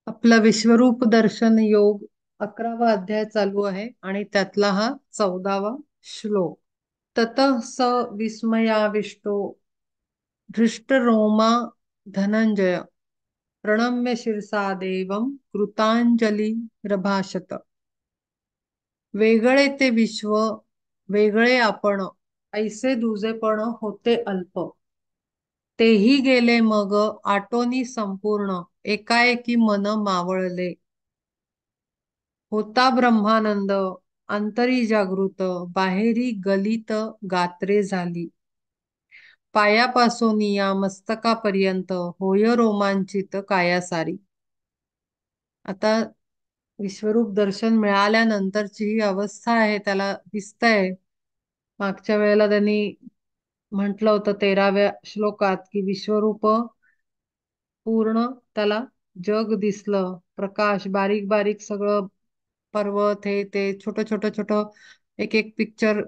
आपला विश्वरूप दर्शन योग 11वा अध्याय चालू आहे आणि त्यातला हा 14वा श्लोक. ततः स विस्मयाविष्टो धृष्टरोमा धनंजय प्रणम्य शिरसा देवं कृतांजली रभाषत. वेगळे ते विश्व वेगळे आपण ऐसे दुजेपण होते अल्प. तेही गेले मग आटोनी संपूर्ण एकाएकी मन मावळले. होता ब्रह्मानंद अंतरी जागृत बाहेरी गलित गात्रे झाली. पायापासून या मस्तकापर्यंत होय रोमांचित कायासारी. आता विश्वरूप दर्शन मिळाल्यानंतरची ही अवस्था आहे त्याला दिसतंय. मागच्या वेळेला त्यांनी म्हटलं होतं 13व्या श्लोकात की विश्वरूप पूर्ण त्याला जग दिसलं, प्रकाश बारीक बारीक सगळं पर्वत हे ते छोटं छोटं छोटं एक एक पिक्चर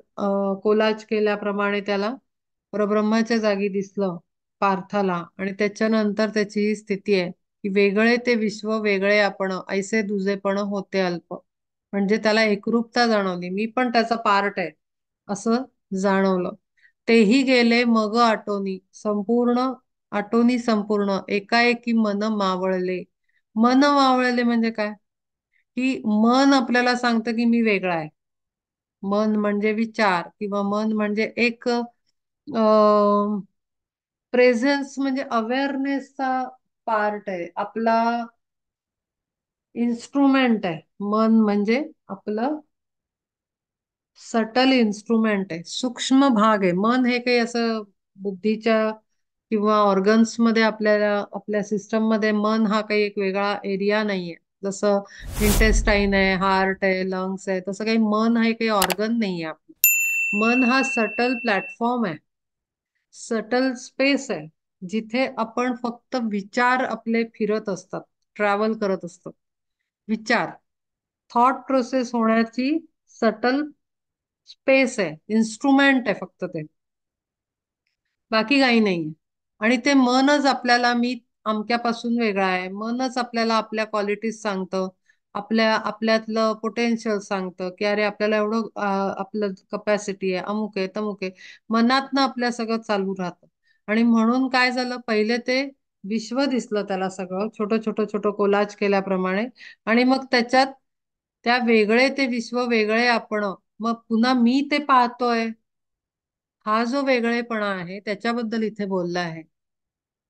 कोलाज केल्याप्रमाणे त्याला परब्रह्माच्या जागी दिसलं पार्थाला. आणि त्याच्यानंतर त्याची ही स्थिती आहे की वेगळे ते विश्व वेगळे आपण ऐसे दुजेपण होते अल्प. म्हणजे त्याला एकरूपता जाणवली, मी पण त्याचा पार्ट आहे असं जाणवलं. तेही गेले मग आटोनी संपूर्ण आटोनी संपूर्ण एकाएकी मन मावळले. मन मावळले म्हणजे काय? की मन आपल्याला सांगतं की मी वेगळा आहे. मन म्हणजे विचार किंवा मन म्हणजे एक प्रेझेन्स म्हणजे अवेअरनेसचा पार्ट आहे आपला. इन्स्ट्रुमेंट आहे मन म्हणजे आपलं सटल इन्स्ट्रुमेंट आहे, सूक्ष्म भाग आहे. मन हे काही असं बुद्धीच्या किंवा ऑर्गन्स मध्ये आपल्याला आपल्या सिस्टम मध्ये मन हा काही एक वेगळा एरिया नाहीये. जसं इंटेस्टाईन आहे, हार्ट आहे, लंग्स आहे, तसं काही मन हे काही ऑर्गन नाहीये आपलं. मन हा सटल प्लॅटफॉर्म आहे, सटल स्पेस आहे, जिथे आपण फक्त विचार आपले फिरत असतात, ट्रॅव्हल करत असतात. विचार थॉट प्रोसेस होण्याची सटल स्पेस आहे, इन्स्ट्रुमेंट आहे फक्त ते, बाकी काही नाही. आणि ते मनच आपल्याला मी अमक्यापासून वेगळा आहे, मनच आपल्याला आपल्या क्वालिटीज सांगतं, आपल्यातलं पोटेन्शियल सांगतं की अरे आपल्याला एवढं आपलं कपॅसिटी आहे, अमुक आहे तमुक आहे. मनातनं आपल्या सगळं चालू राहतं. आणि म्हणून काय झालं, पहिले ते विश्व दिसलं त्याला सगळं छोटं छोटं छोटं कोलाज केल्याप्रमाणे. आणि मग त्याच्यात त्या वेगळे ते विश्व वेगळे आपण, मग पुन्हा मी ते पाहतोय. हा जो वेगळेपणा आहे त्याच्याबद्दल इथे बोलला आहे.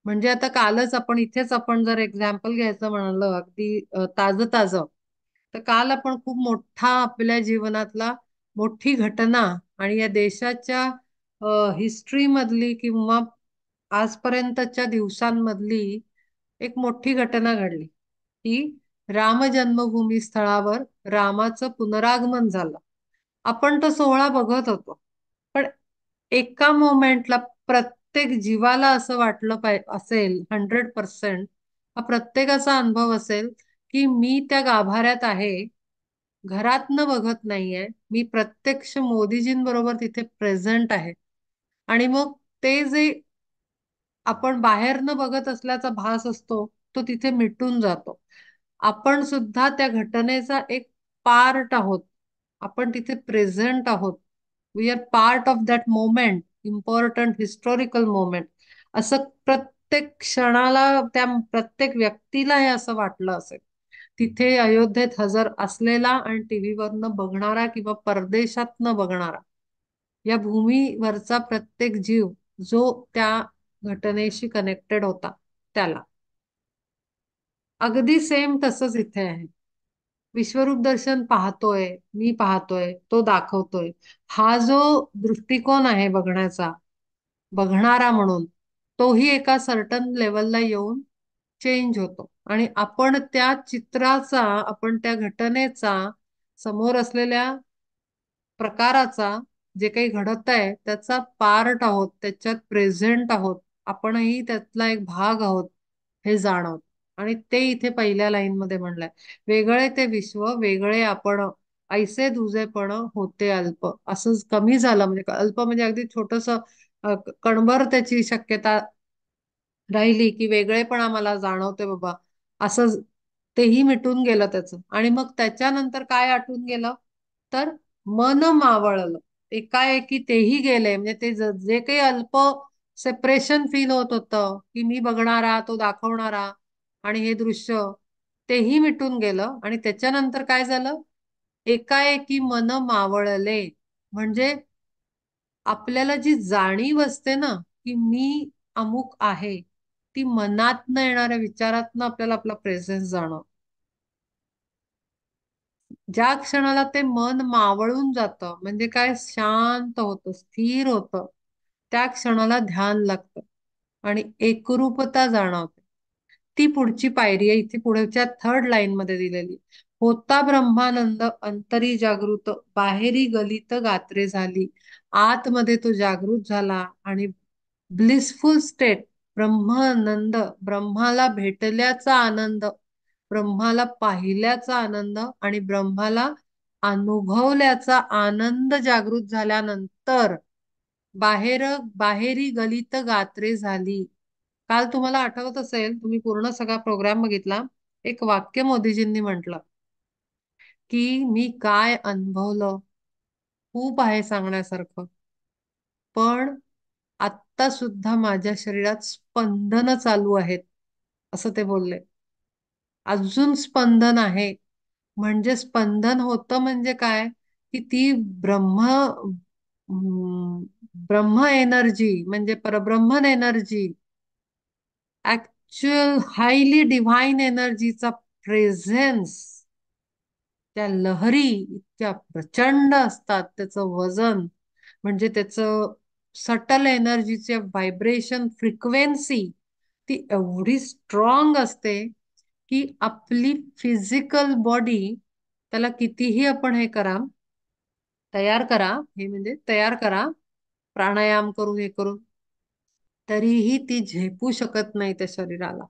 म्हणजे आता कालच आपण इथेच आपण जर एक्झाम्पल घ्यायचं म्हणलं अगदी ताजं ताजं, तर काल आपण खूप मोठा आपल्या जीवनातला मोठी घटना आणि या देशाच्या हिस्ट्री मधली किंवा आजपर्यंतच्या दिवसांमधली एक मोठी घटना घडली की राम जन्मभूमी स्थळावर रामाचं पुनरागमन झालं. आपण तो सोहळा बघत होतो. पण एका मोमेंटला प्रत्येक जीवाला असं वाटलं असेल 100%, हा प्रत्येकाचा अनुभव असेल की मी त्या गाभाऱ्यात आहे, घरातनं बघत नाहीये, मी प्रत्यक्ष मोदीजींबरोबर तिथे प्रेझेंट आहे. आणि मग ते जे आपण बाहेरनं बघत असल्याचा भास असतो तो तिथे मिटून जातो. आपण सुद्धा त्या घटनेचा एक पार्ट आहोत, आपण तिथे प्रेझेंट आहोत. We are part of that moment, important historical moment. असं प्रत्येक क्षणाला त्या प्रत्येक व्यक्तीला हे असं वाटलं असेल, तिथे अयोध्येत हजर असलेला आणि टीव्हीवरनं बघणारा किंवा परदेशातनं बघणारा, या भूमीवरचा प्रत्येक जीव जो त्या घटनेशी कनेक्टेड होता त्याला. अगदी सेम तसंच इथे आहे. विश्वरूप दर्शन पाहतोय, मी पाहतोय, तो दाखवतोय. हा जो दृष्टिकोन आहे बघण्याचा, बघणारा म्हणून, तोही एका सर्टन लेवलला येऊन चेंज होतो. आणि आपण त्या चित्राचा, आपण त्या घटनेचा, समोर असलेल्या प्रकाराचा, जे काही घडत आहे त्याचा पार्ट आहोत, त्याच्यात प्रेझेंट आहोत, आपणही त्यातला एक भाग आहोत हे जाणवत. आणि ते इथे पहिल्या लाईन मध्ये म्हणलंय, वेगळे ते विश्व वेगळे आपण ऐसे दुजेपण होते अल्प. असं कमी झालं म्हणजे अल्प म्हणजे अगदी छोटस कणभर त्याची शक्यता राहिली की वेगळेपण आम्हाला जाणवते बाबा असं. तेही मिटून गेलं त्याचं. आणि मग त्याच्यानंतर काय आटून गेलं, तर मन मावळलं. एकाएकी तेही गेले. म्हणजे ते जे काही अल्प सेपरेशन फील होत होतं, की मी बघणारा, तो दाखवणारा आणि हे दृश्य, तेही मिटून गेलं. आणि त्याच्यानंतर काय झालं, एकाएकी मन मावळले. म्हणजे आपल्याला जी जाणीव असते ना, की मी अमुक आहे, ती मनातनं येणाऱ्या विचारातनं आपल्याला आपला प्रेझेन्स जाणं. ज्या क्षणाला ते मन मावळून जातं, म्हणजे काय, शांत होतं, स्थिर होतं, त्या क्षणाला ध्यान लागतं आणि एकरूपता जाणवते. ती पुढची पायरी आहे, इथे पुढच्या थर्ड लाईन मध्ये दिलेली. होता ब्रह्मानंद अंतरी जागृत, बाहेरी गलित गात्रे झाली. आतमध्ये तो जागृत झाला आणि ब्लिसफुल स्टेट, ब्रह्मानंद, ब्रह्माला भेटल्याचा आनंद, ब्रह्माला पाहिल्याचा आनंद आणि ब्रह्माला अनुभवल्याचा आनंद जागृत झाल्यानंतर बाहेर बाहेरी गलित गात्रे झाली. काल तुम्हाला आठवत असेल, तुम्ही पूर्ण सगळा प्रोग्राम बघितला, एक वाक्य मोदीजींनी म्हटलं, की मी काय अनुभवलं, खूप आहे सांगण्यासारखं, पण आत्ता सुद्धा माझ्या शरीरात स्पंदन चालू आहेत, असं ते बोलले. अजून स्पंदन आहे. म्हणजे स्पंदन होतं म्हणजे काय, की ती ब्रह्म एनर्जी, म्हणजे परब्रह्मन एनर्जी, ऍक्च्युअल हायली डिव्हाइन एनर्जीचा प्रेझेन्स, त्या लहरी इतक्या प्रचंड असतात. त्याचं वजन, म्हणजे त्याचं सटल एनर्जीचे व्हायब्रेशन फ्रिक्वेन्सी, ती एवढी स्ट्रॉंग असते, की आपली फिजिकल बॉडी, त्याला कितीही आपण हे करा, तयार करा, हे म्हणजे तयार करा, प्राणायाम करून हे करून, तरीही ती झेपू शकत नाही त्या शरीराला.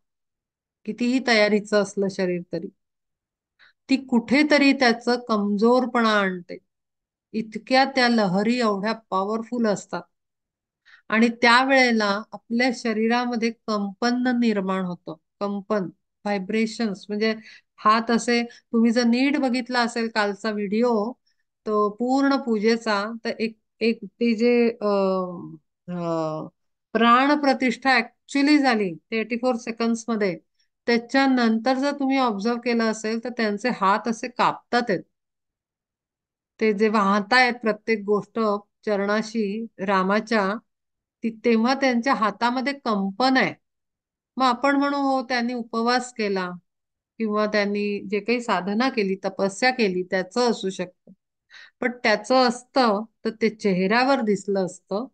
कितीही तयारीचं असलं शरीर तरी ती कुठेतरी त्याचं कमजोरपणा आणते. इतक्या त्या लहरी एवढ्या पॉवरफुल असतात. आणि त्यावेळेला आपल्या शरीरामध्ये कंपन निर्माण होतं. कंपन, व्हायब्रेशन्स, म्हणजे हात असे, तुम्ही जर नीट बघितला असेल कालचा व्हिडिओ, तो पूर्ण पूजेचा, तर एक एक ते जे प्राण प्रतिष्ठा ऍक्च्युली झाली ते 84 सेकंड्स मध्ये. त्याच्यानंतर जर तुम्ही ऑब्झर्व केलं असेल, तर त्यांचे हात असे कापतात आहेत. ते जे वाहतायत प्रत्येक गोष्ट चरणाशी रामाच्या, तेव्हा त्यांच्या हातामध्ये कंपन आहे. मग आपण म्हणू, हो त्यांनी उपवास केला किंवा त्यांनी जे काही साधना केली, तपस्या केली, त्याचं असू शकतं. पण त्याचं असतं तर ते चेहऱ्यावर दिसलं असतं,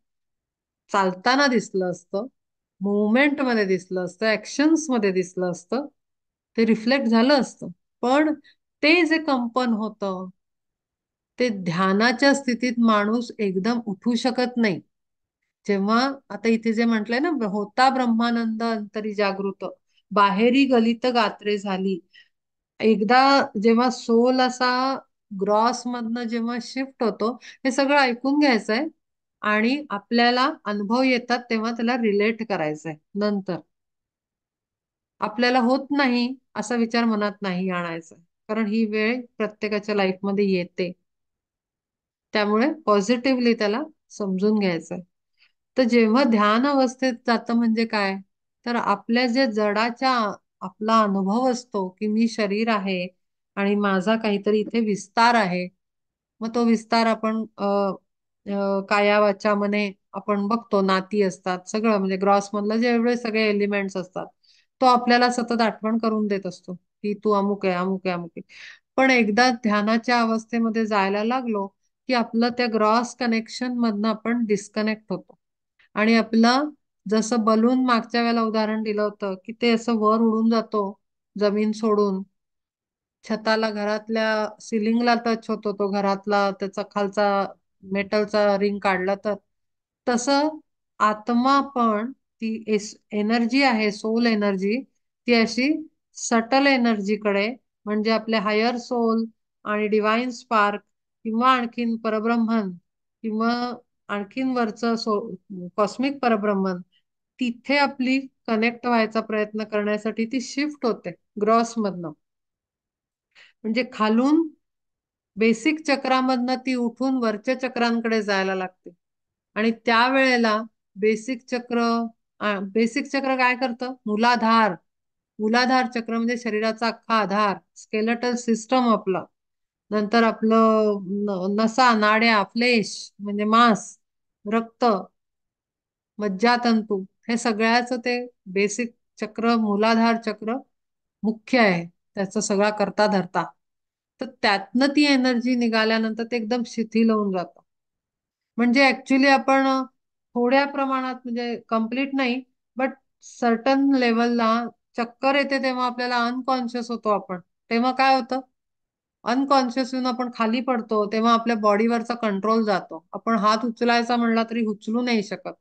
चालताना दिसलं असतं, मुवमेंट मध्ये दिसलं असतं, ऍक्शन्स मध्ये दिसलं असतं, ते रिफ्लेक्ट झालं असतं. पण ते जे कंपन होतं, ते ध्यानाच्या स्थितीत माणूस एकदम उठू शकत नाही. जेव्हा, आता इथे जे म्हटलंय ना, होता ब्रह्मानंद अंतरी जागृत, बाहेरी गलित गात्रे झाली. एकदा जेव्हा सोल असा ग्रॉस मधनं जेव्हा शिफ्ट होतो, हे सगळं ऐकून घ्यायचंय आणि आपल्याला अनुभव येतात तेव्हा त्याला रिलेट करायचंय. नंतर आपल्याला होत नाही असा विचार मनात नाही आणायचा, कारण ही वेळ प्रत्येकाच्या लाईफमध्ये येते. त्यामुळे पॉझिटिव्हली त्याला समजून घ्यायचंय. तर जेव्हा ध्यान अवस्थेत जातं म्हणजे काय, तर आपल्या जे जडाच्या, आपला अनुभव असतो की मी शरीर आहे आणि माझा काहीतरी इथे विस्तार आहे. मग तो विस्तार आपण काया वाचा मने आपण बघतो, नाती असतात सगळं, म्हणजे ग्रॉस मधलं जेवढे सगळे एलिमेंट्स असतात, तो आपल्याला सतत आठवण करून देत असतो की तू अमुक आहे, अमुक आहे, अमुक आहे. पण एकदा ध्यानाच्या अवस्थेमध्ये जायला लागलो, की आपलं त्या ग्रॉस कनेक्शन मधनं आपण डिस्कनेक्ट होतो. आणि आपलं, जसं बलून मागच्या वेळेला उदाहरण दिलं होतं, की ते असं वर उडून जातो जमीन सोडून, छताला, घरातल्या सिलिंगला टच होतो तो घरातला, त्याचा खालचा मेटलचा रिंग काढला तर, तसं आत्मा पण, ती एनर्जी आहे, सोल एनर्जी, ती अशी सटल एनर्जीकडे, म्हणजे आपले हायर सोल आणि डिवाइन स्पार्क किंवा आणखीन परब्रह्मन किंवा आणखीन वरचं कॉस्मिक परब्रह्मन, तिथे आपली कनेक्ट व्हायचा प्रयत्न करण्यासाठी ती शिफ्ट होते ग्रॉस मधनं. म्हणजे खालून बेसिक चक्रामधनं ती उठून वरच्या चक्रांकडे जायला लागते. आणि त्यावेळेला बेसिक चक्र बेसिक चक्र काय करतं? मूलाधार. मूलाधार चक्र म्हणजे शरीराचा अख्खा आधार, स्केलेटल सिस्टम आपलं. नंतर आपलं नसा, नाड्या, फ्लेश म्हणजे मांस, रक्त, मज्जातंतू, हे सगळ्याचं ते बेसिक चक्र, मूलाधार चक्र मुख्य आहे, त्याचा सगळा करता धरता. तर त्यातनं ती एनर्जी निघाल्यानंतर ते एकदम शिथिल होऊन जातं. म्हणजे ऍक्च्युली आपण थोड्या प्रमाणात, म्हणजे कम्प्लीट नाही, बट सर्टन लेवलला चक्कर येते तेव्हा आपल्याला अनकॉन्शियस होतो आपण. तेव्हा काय होतं? अनकॉन्शियस होऊन आपण खाली पडतो, तेव्हा आपल्या बॉडीवरचा कंट्रोल जातो. आपण हात उचलायचा म्हणला तरी उचलू नाही शकत,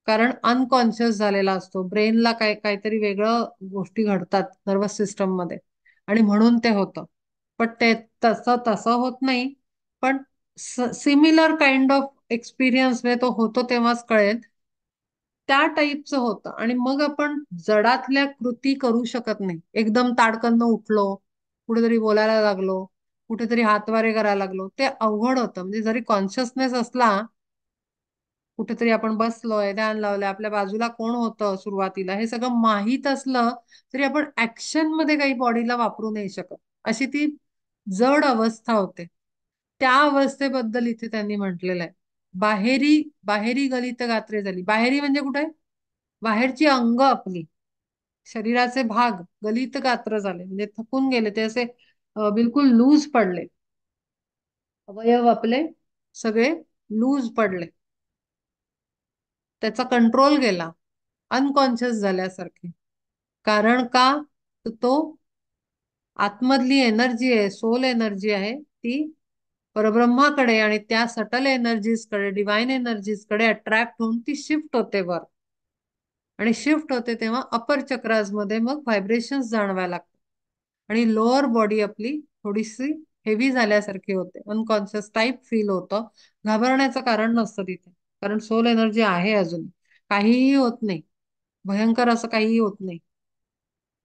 कारण अनकॉन्शियस झालेला असतो. ब्रेनला काहीतरी वेगळं गोष्टी घडतात नर्वस सिस्टम मध्ये, आणि म्हणून ते होतं. पण ते तसं तसं होत नाही. पण सिमिलर काइंड ऑफ एक्सपिरियन्स तो होतो तेव्हाच कळेल. त्या टाईपचं होतं. आणि मग आपण जडातल्या कृती करू शकत नाही. एकदम ताडकन उठलो, कुठेतरी बोलायला लागलो, कुठेतरी हातवारे करायला लागलो, ते अवघड होतं. म्हणजे जरी कॉन्शियसनेस असला, कुठेतरी आपण बसलोय, ध्यान लावलंय, आपल्या बाजूला कोण होतं सुरुवातीला, हे सगळं माहीत असलं तरी आपण ऍक्शन मध्ये काही बॉडीला वापरू नाही शकत. अशी ती जड अवस्था होते. त्या अवस्थेबद्दल इथे त्यांनी म्हटलेलं आहे. बाहेरी बाहेरी गलित गात्रे झाली. बाहेरी म्हणजे कुठे? बाहेरची अंग आपली, शरीराचे भाग गलित गात्र झाले, म्हणजे थकून गेले ते असे, बिलकुल लूज पडले. अवयव आपले सगळे लूज पडले, त्याचा कंट्रोल गेला, अनकॉन्शियस झाल्यासारखे. कारण का? तर तो आतमधली एनर्जी आहे, सोल एनर्जी आहे ती परब्रह्माकडे आणि त्या सटल एनर्जीजकडे, डिवाइन एनर्जीजकडे अट्रॅक्ट होऊन ती शिफ्ट होते वर. आणि शिफ्ट होते तेव्हा अपर चक्रास मध्ये मग व्हायब्रेशन्स जाणवायला लागतात. आणि लोअर बॉडी आपली थोडीशी हेवी झाल्यासारखी होते, अनकॉन्शियस टाईप फील होतं. घाबरण्याचं कारण नसतं तिथे, कारण सोल एनर्जी आहे अजून. काहीही होत नाही, भयंकर असं काहीही होत नाही.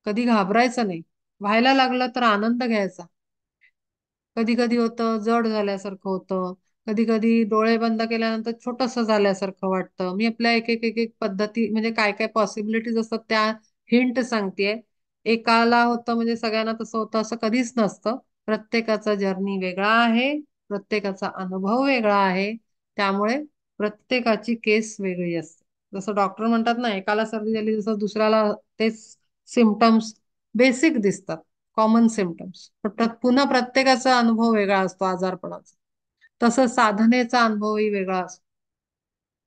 कधी घाबरायचं नाही. व्हायला लागलं तर आनंद घ्यायचा. कधी कधी होतं जड झाल्यासारखं होतं, कधी कधी डोळे बंद केल्यानंतर छोटस झाल्यासारखं वाटतं. मी आपल्या एक एक एक एक पद्धती, म्हणजे काय काय पॉसिबिलिटीज असतात त्या हिंट सांगतेय. एकाला होतं म्हणजे सगळ्यांना तसं होतं असं कधीच नसतं. प्रत्येकाचा जर्नी वेगळा आहे, प्रत्येकाचा अनुभव वेगळा आहे. त्यामुळे प्रत्येकाची केस वेगळी असते. जसं डॉक्टर म्हणतात ना, एकाला सर्दी झाली जसं दुसऱ्याला तेच सिमटम्स बेसिक दिसतात, कॉमन सिमटम्स. पण पुन्हा प्रत्येकाचा अनुभव वेगळा असतो आजारपणाचा. तसं साधनेचा अनुभवही वेगळा असतो,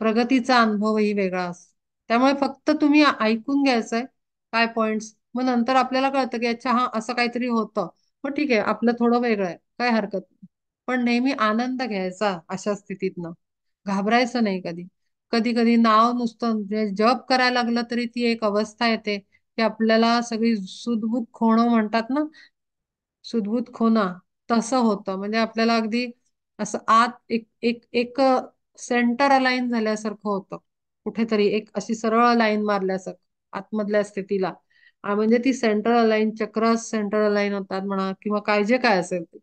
प्रगतीचा अनुभवही वेगळा असतो. त्यामुळे फक्त तुम्ही ऐकून घ्यायचंय काय पॉइंट्स, मग नंतर आपल्याला कळतं की अच्छा हा असं काहीतरी होतं. मग ठीक आहे, आपलं थोडं वेगळं आहे, काय हरकत नाही. पण नेहमी आनंद घ्यायचा अशा स्थितीतनं, घाबरायचं नाही कधी. कधी कधी नाव नुसतं म्हणजे जप करायला लागलं तरी ती एक अवस्था येते की आपल्याला सगळी सुदबुद खोणं म्हणतात ना, सुदबुद खोना, तसं होतं. म्हणजे आपल्याला अगदी असं आत एक एक एक सेंटर अलाईन झाल्यासारखं होतं. कुठेतरी एक अशी सरळ लाईन मारल्यासारखं आतमधल्या स्थितीला. म्हणजे ती सेंटर अलाईन, चक्र सेंटर अलाईन होतात म्हणा, किंवा काय जे काय असेल ते.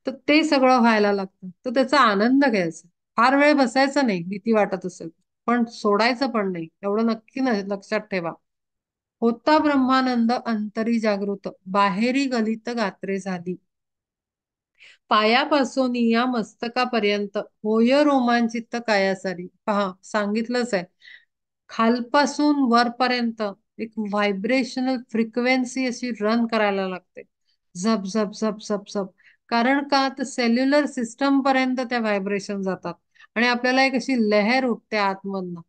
तर ते सगळं व्हायला लागतं, तर त्याचा आनंद घ्यायचा. फार वेळ बसायचं नाही भीती वाटत असेल, पण सोडायचं पण नाही, एवढं नक्की लक्षात ठेवा. होता ब्रह्मानंद अंतरी जागृत, बाहेरी गलित गात्रे झाली. पायापासून या मस्तकापर्यंत होय रोमांचित कायासारी. पहा, सांगितलंच आहे. खालपासून वरपर्यंत एक व्हायब्रेशनल फ्रिक्वेन्सी अशी रन करायला लागते, झप झप झप झप झप. कारण का? तर सेल्युलर सिस्टम पर्यंत त्या व्हायब्रेशन जातात, आणि आपल्याला एक अशी लहर उठते आतमधनं.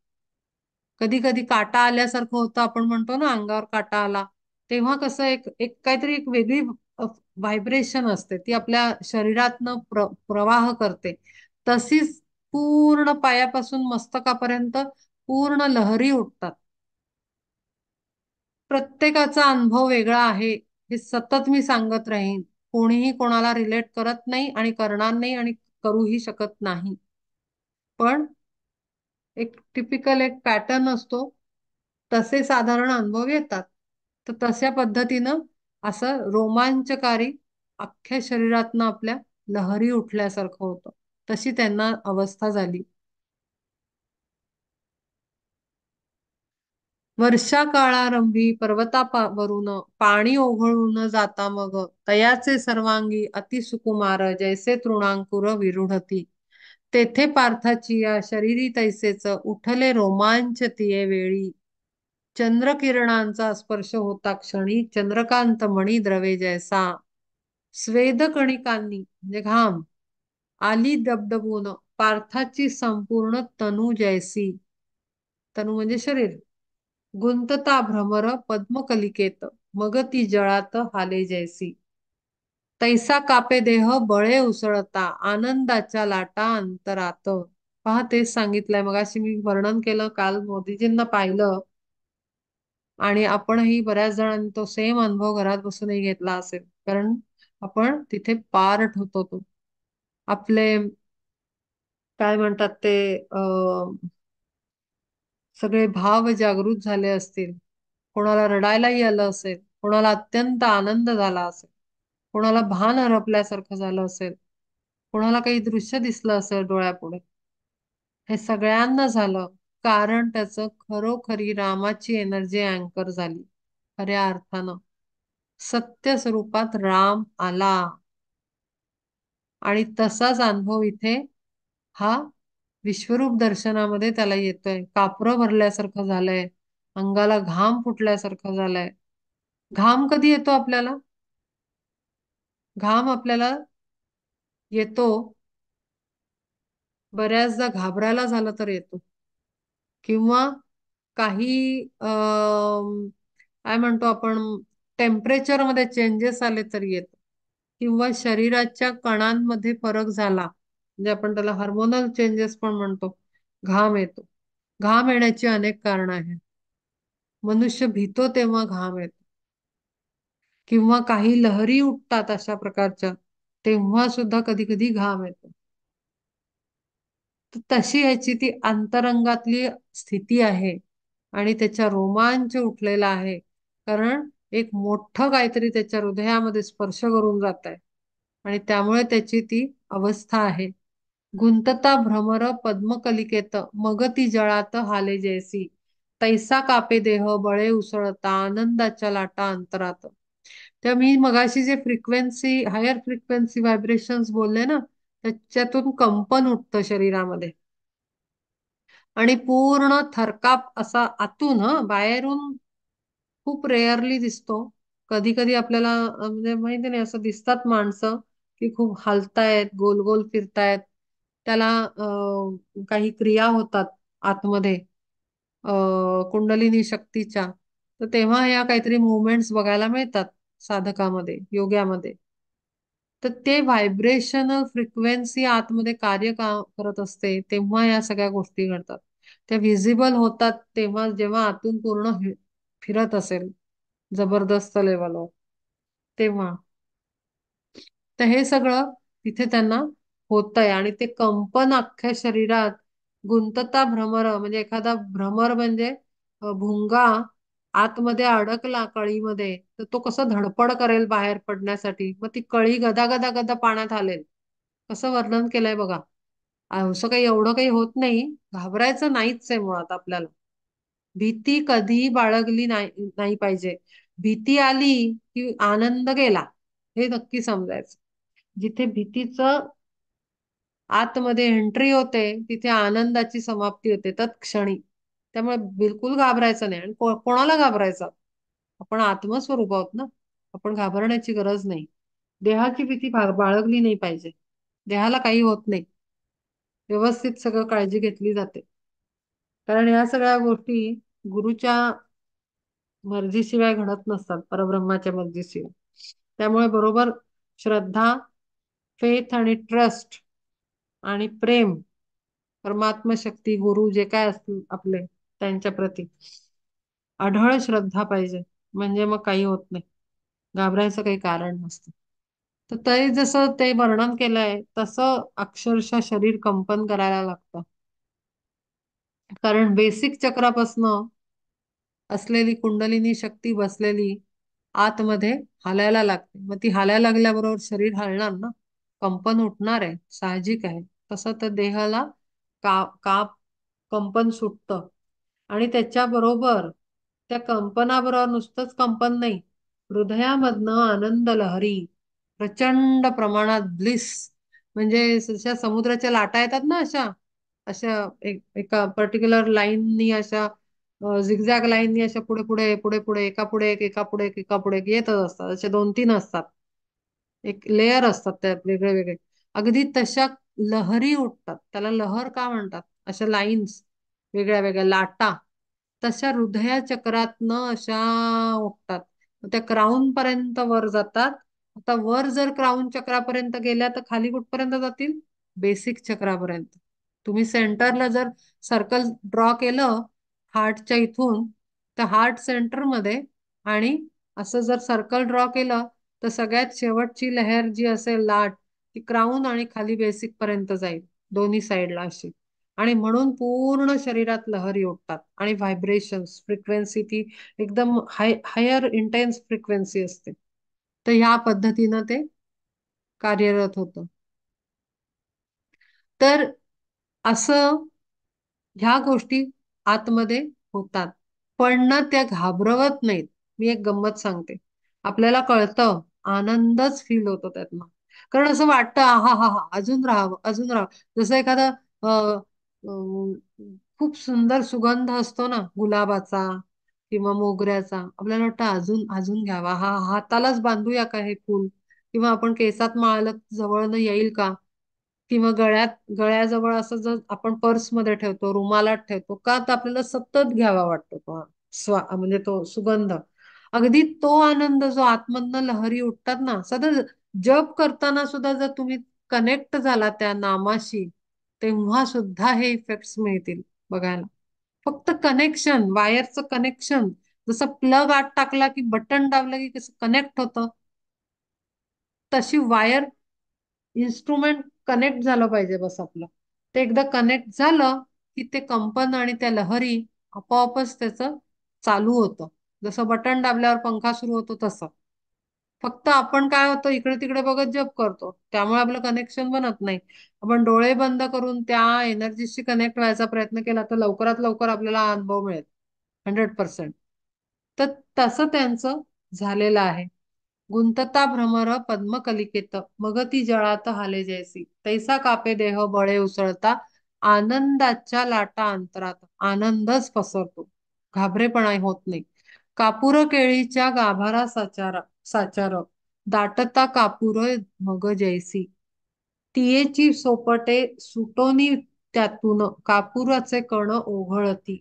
कधी कधी काटा आल्यासारखं होतं, आपण म्हणतो ना अंगावर काटा आला, तेव्हा कसं एक एक काहीतरी एक वेगळी व्हायब्रेशन असते, ती आपल्या शरीरातनं प्रवाह करते. तशीच पूर्ण पायापासून मस्तकापर्यंत पूर्ण लहरी उठतात. प्रत्येकाचा अनुभव वेगळा आहे, हे सतत मी सांगत राहीन. कोणीही कोणाला रिलेट करत नाही आणि करणार नाही आणि करूही शकत नाही. पण एक टिपिकल एक पॅटर्न असतो, तसे साधारण अनुभव येतात. तर तशा पद्धतीनं असं रोमांचकारी अख्ख्या शरीरातनं आपल्या लहरी उठल्यासारखं होतं. तशी त्यांना अवस्था झाली. वर्षा काळारंभी पर्वतावरून पाणी ओघळून जाता मग तयाचे सर्वांगी अतिसुकुमार जैसे तृणांकुर विरूढती. तेथे पार्थाची या शरीरी तैसेच उठले रोमांच तिये वेळी. चंद्रकिरणांचा स्पर्श होता क्षणी चंद्रकांत मणी द्रवे जैसा. स्वेद कणिकांनी म्हणजे घाम आली डबडबून पार्थाची संपूर्ण तनू जैसी. तनू म्हणजे शरीर. गुंतता भ्रमर पद्मकलिकेत मग ती जळात हाले जैसी. तैसा कापे देह बळे उसळता आनंदाच्या लाटा अंतरात. पहा तेच सांगितलंय मगाशी मी वर्णन केलं काल मोदीजींना पाहिलं आणि आपणही बऱ्याच जणांनी तो सेम अनुभव घरात बसूनही घेतला असेल कारण आपण तिथे पार्ट होतो तो. आपले काय म्हणतात ते सगळे भाव जागृत झाले असतील. कोणाला रडायलाही आलं असेल, कोणाला अत्यंत आनंद झाला असेल, कोणाला भान हरपल्यासारखं झालं असेल, कोणाला काही दृश्य दिसलं असेल डोळ्यापुढे. हे सगळ्यांना झालं कारण त्याचं खरोखरी रामाची एनर्जी अँकर झाली. खऱ्या अर्थानं सत्य स्वरूपात राम आला आणि तसाच अनुभव इथे हा विश्वरूप दर्शनामध्ये त्याला येतोय. कापरं भरल्यासारखं झालंय, अंगाला घाम फुटल्यासारखं झालंय. घाम कधी येतो आपल्याला? घाम आपल्याला येतो बऱ्याचदा घाबरायला झालं तर येतो किंवा काही काय म्हणतो आपण टेम्परेचर मध्ये चेंजेस आले तर येतो किंवा शरीराच्या कणांमध्ये फरक झाला म्हणजे आपण त्याला हार्मोनल चेंजेस पण म्हणतो. घाम येतो. घाम येण्याची अनेक कारणं आहेत. मनुष्य भितो तेव्हा घाम येतो किंवा काही लहरी उठतात अशा प्रकारच्या तेव्हा सुद्धा कधी कधी घाम येतो. तर तशी ह्याची ती अंतरंगातली स्थिती आहे आणि त्याच्या रोमांच उठलेला आहे कारण एक मोठं काहीतरी त्याच्या हृदयामध्ये स्पर्श करून जात आहे आणि त्यामुळे त्याची ती अवस्था आहे. गुंतता भ्रमर पद्मकलिकेत मग ती जळात हाले जैसी. तैसा कापे देह बळे उसळता आनंदाच्या लाटा अंतरात. तर मी मगाशी जे फ्रिक्वेन्सी हायर फ्रिक्वेन्सी व्हायब्रेशन्स बोलले ना त्याच्यातून कंपन उठतं शरीरामध्ये आणि पूर्ण थरकाप असा आतून बाहेरून खूप रेअरली दिसतो. कधी कधी आपल्याला म्हणजे माहिती नाही असं दिसतात माणसं की खूप हलतायत गोल गोल फिरतायत. त्याला काही क्रिया होतात आतमध्ये कुंडलिनी शक्तीच्या. तर तेव्हा या काहीतरी मुवमेंट्स बघायला मिळतात साधकामध्ये योग्यामध्ये. तर ते व्हायब्रेशनल फ्रिक्वेन्सी आतमध्ये कार्य करत असते तेव्हा या सगळ्या गोष्टी घडतात. त्या व्हिजिबल होतात तेव्हा जेव्हा आतून पूर्ण फिरत असेल जबरदस्त लेवलवर तेव्हा. तर हे सगळं तिथे त्यांना होतंय आणि ते कंपन अख्ख्या शरीरात गुंतता भ्रमर म्हणजे एखादा भ्रमर म्हणजे भुंगा आतमध्ये अडकला कळीमध्ये तर तो कसं धडपड करेल बाहेर पडण्यासाठी मग ती कळी गदा गदा गदा पाण्यात हालेल. कसं वर्णन केलंय बघा. असं काही एवढं काही होत नाही. घाबरायचं नाहीच आहे मुळात आपल्याला. भीती कधीही बाळगली नाही नाही पाहिजे. भीती आली की आनंद गेला हे नक्की समजायचं. जिथे भीतीचं आतमध्ये एंट्री होते तिथे आनंदाची समाप्ती होते तत्क्षणी. त्यामुळे बिलकुल घाबरायचं नाही आणि कोणाला घाबरायचं. आपण आत्मस्वरूप आहोत ना. आपण घाबरण्याची गरज नाही. देहाची भीती बाळगली नाही पाहिजे. देहाला काही होत नाही. व्यवस्थित सगळं काळजी घेतली जाते कारण या सगळ्या गोष्टी गुरुच्या मर्जीशिवाय घडत नसतात परब्रह्माच्या मर्जीशिवाय. त्यामुळे बरोबर श्रद्धा फेथ आणि ट्रस्ट आणि प्रेम परमात्म शक्ती गुरु जे काय असतील आपले त्यांच्या प्रती अढळ श्रद्धा पाहिजे म्हणजे मग काही होत नाही. घाबरायचं काही कारण नसतं. तर ते जसं ते वर्णन केलंय तसं अक्षरशः शरीर कंपन करायला लागतं कारण बेसिक चक्रापासनं असलेली कुंडलिनी शक्ती बसलेली आतमध्ये हालायला लागते. मग ती हालायला लागल्याबरोबर शरीर हलणार ना, कंपन उठणार आहे, साहजिक आहे. तसं तर देहाला का का कंपन सुटतं. आणि त्याच्याबरोबर त्या कंपनाबरोबर नुसतंच कंपन नाही, हृदयामधनं आनंद लहरी, प्रचंड प्रमाणात ब्लिस, म्हणजे जशा समुद्राच्या लाटा येतात ना, अशा अशा एका पर्टिक्युलर लाईननी, अशा झिगझॅग लाईननी, अशा पुढे पुढे पुढे पुढे, एका पुढे एक, एका पुढे एक, एका पुढे एक येतच असतात. असे दोन तीन असतात, एक लेयर असतात त्यात वेगळे वेगळे. अगदी तशा लहरी उठतात. त्याला लहर का म्हणतात? अशा लाईन्स, वेगळ्या वेगळ्या लाटा, तशा हृदय चक्रातनं अशा उठतात. मग त्या क्राऊन पर्यंत वर जातात. आता वर जर क्राऊन चक्रापर्यंत गेल्या तर खाली कुठपर्यंत जातील? बेसिक चक्रापर्यंत. तुम्ही सेंटरला जर सर्कल ड्रॉ केलं हार्टच्या इथून, तर हार्ट सेंटरमध्ये, आणि असं जर सर्कल ड्रॉ केलं, तर सगळ्यात शेवटची लहर जी असेल लाट, ती क्राऊन आणि खाली बेसिक पर्यंत जाईल, दोन्ही साईडला अशी. आणि म्हणून पूर्ण शरीरात लहरी उठतात आणि व्हायब्रेशन्स, फ्रिक्वेन्सी ती एकदम हायर इंटेन्स फ्रिक्वेन्सी असते. तर ह्या पद्धतीनं ते कार्यरत होतं. तर असं ह्या गोष्टी आतमध्ये होतात. पण ना त्या घाबरवत नाहीत. मी एक गंमत सांगते. आपल्याला कळतं, आनंदच फील होतो त्यातनं. कारण असं वाटतं, हा हा हा, अजून राहावं, अजून राहावं. जसं एखादा अ, खूप सुंदर सुगंध असतो ना गुलाबाचा किंवा मोगऱ्याचा, आपल्याला वाटतं अजून अजून घ्यावा, हा हातालाच बांधूया का हे फूल, किंवा आपण केसात माळलं जवळनं येईल का, किंवा गळ्याजवळ असं जर आपण पर्समध्ये ठेवतो, रुमालात ठेवतो का, तर आपल्याला सतत घ्यावा वाटतो तो म्हणजे तो सुगंध. अगदी तो आनंद जो आतमधनं लहरी उठतात ना, सतत जप करताना सुद्धा जर तुम्ही कनेक्ट झाला त्या नामाशी, तेव्हा सुद्धा हे इफेक्ट्स मिळतील बघायला. फक्त कनेक्शन, वायरचं कनेक्शन, जसं प्लग आत टाकला की बटन दाबलं की कसं कनेक्ट होतं, तशी वायर, इन्स्ट्रुमेंट कनेक्ट झालं पाहिजे बस आपलं. ते एकदा कनेक्ट झालं की ते कंपन आणि त्या लहरी आपोआपच त्याचं चालू होतं. जसं बटन दाबल्यावर पंखा सुरू होतो तसं. फक्त आपण काय होतं, इकडे तिकडे बघत जप करतो, त्यामुळे आपलं कनेक्शन बनत नाही. आपण डोळे बंद करून त्या एनर्जीशी कनेक्ट व्हायचा प्रयत्न केला तर लवकरात लवकर आपल्याला हा अनुभव मिळेल, 100%. तर तसं त्यांचं झालेलं आहे. गुंतता भ्रमर पद्मकलिकेत, मग ती जळात हाले जैसी, तैसा कापे देह बळे उसळता, आनंदाच्या लाटा अंतरात, आनंदच पसरतो, घाबरेपणा होत नाही. कापूर केळीच्या गाभारा साचार, दाटता कापूर मग जैसी, तियेची सोपटे सुटोनी त्यातून, कापुराचे कण ओघळती,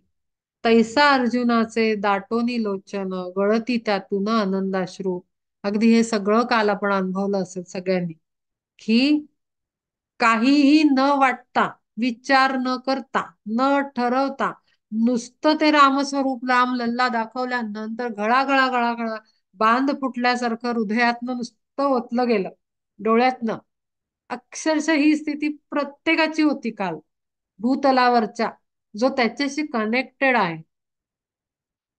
तैसा अर्जुनाचे दाटोनी लोचन, गळती त्यातून आनंदाश्रू. अगदी हे सगळं काल आपण अनुभवलं असेल सगळ्यांनी, की काहीही न वाटता, विचार न करता, न ठरवता, नुसतं ते रामस्वरूप राम लल्ला दाखवल्यानंतर घळा घळा घळा बांध फुटल्यासारखं हृदयातनं नुसतं ओतलं गेलं, डोळ्यातनं. अक्षरशः ही स्थिती प्रत्येकाची होती काल, भूतलावरच्या, जो त्याच्याशी कनेक्टेड आहे,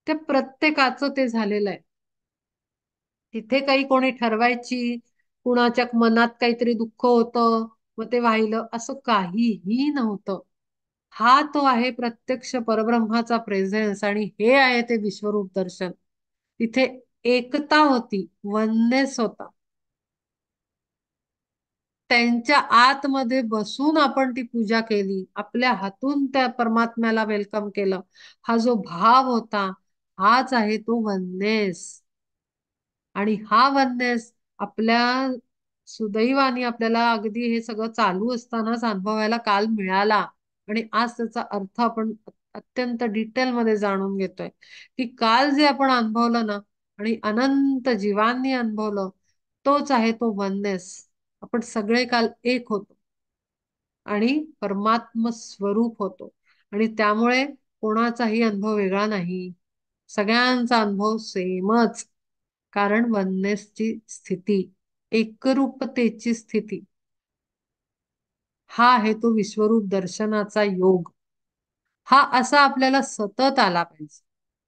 ते प्रत्येकाचं ते झालेलं आहे. तिथे काही कोणी ठरवायची, कुणाच्या मनात काहीतरी दुःख होतं, मग ते वाहिलं, असं काहीही नव्हतं. हा तो आहे प्रत्यक्ष परब्रह्माचा प्रेझेन्स, आणि हे आहे ते विश्वरूप दर्शन. तिथे एकता होती, वननेस होता. त्यांच्या आतमध्ये बसून आपण ती पूजा केली, आपल्या हातून त्या परमात्म्याला वेलकम केलं, हा जो भाव होता, हाच आहे तो वननेस. आणि हा वननेस आपल्या सुदैवाने आपल्याला अगदी हे सगळं चालू असतानाच अनुभवायला काल मिळाला. आणि आज त्याचा अर्थ आपण अत्यंत डिटेलमध्ये जाणून घेतोय, की काल जे आपण अनुभवलं ना, आणि अनंत जीवांनी अनुभवलं, तोच आहे तो वननेस. आपण सगळे काल एक होतो आणि परमात्म स्वरूप होतो, आणि त्यामुळे कोणाचाही अनुभव वेगळा नाही, सगळ्यांचा अनुभव सेमच. कारण वननेसची स्थिती, एकरूपतेची स्थिती, हा आहे तो विश्वरूप दर्शनाचा योग. हा असा आपल्याला सतत आला पाहिजे.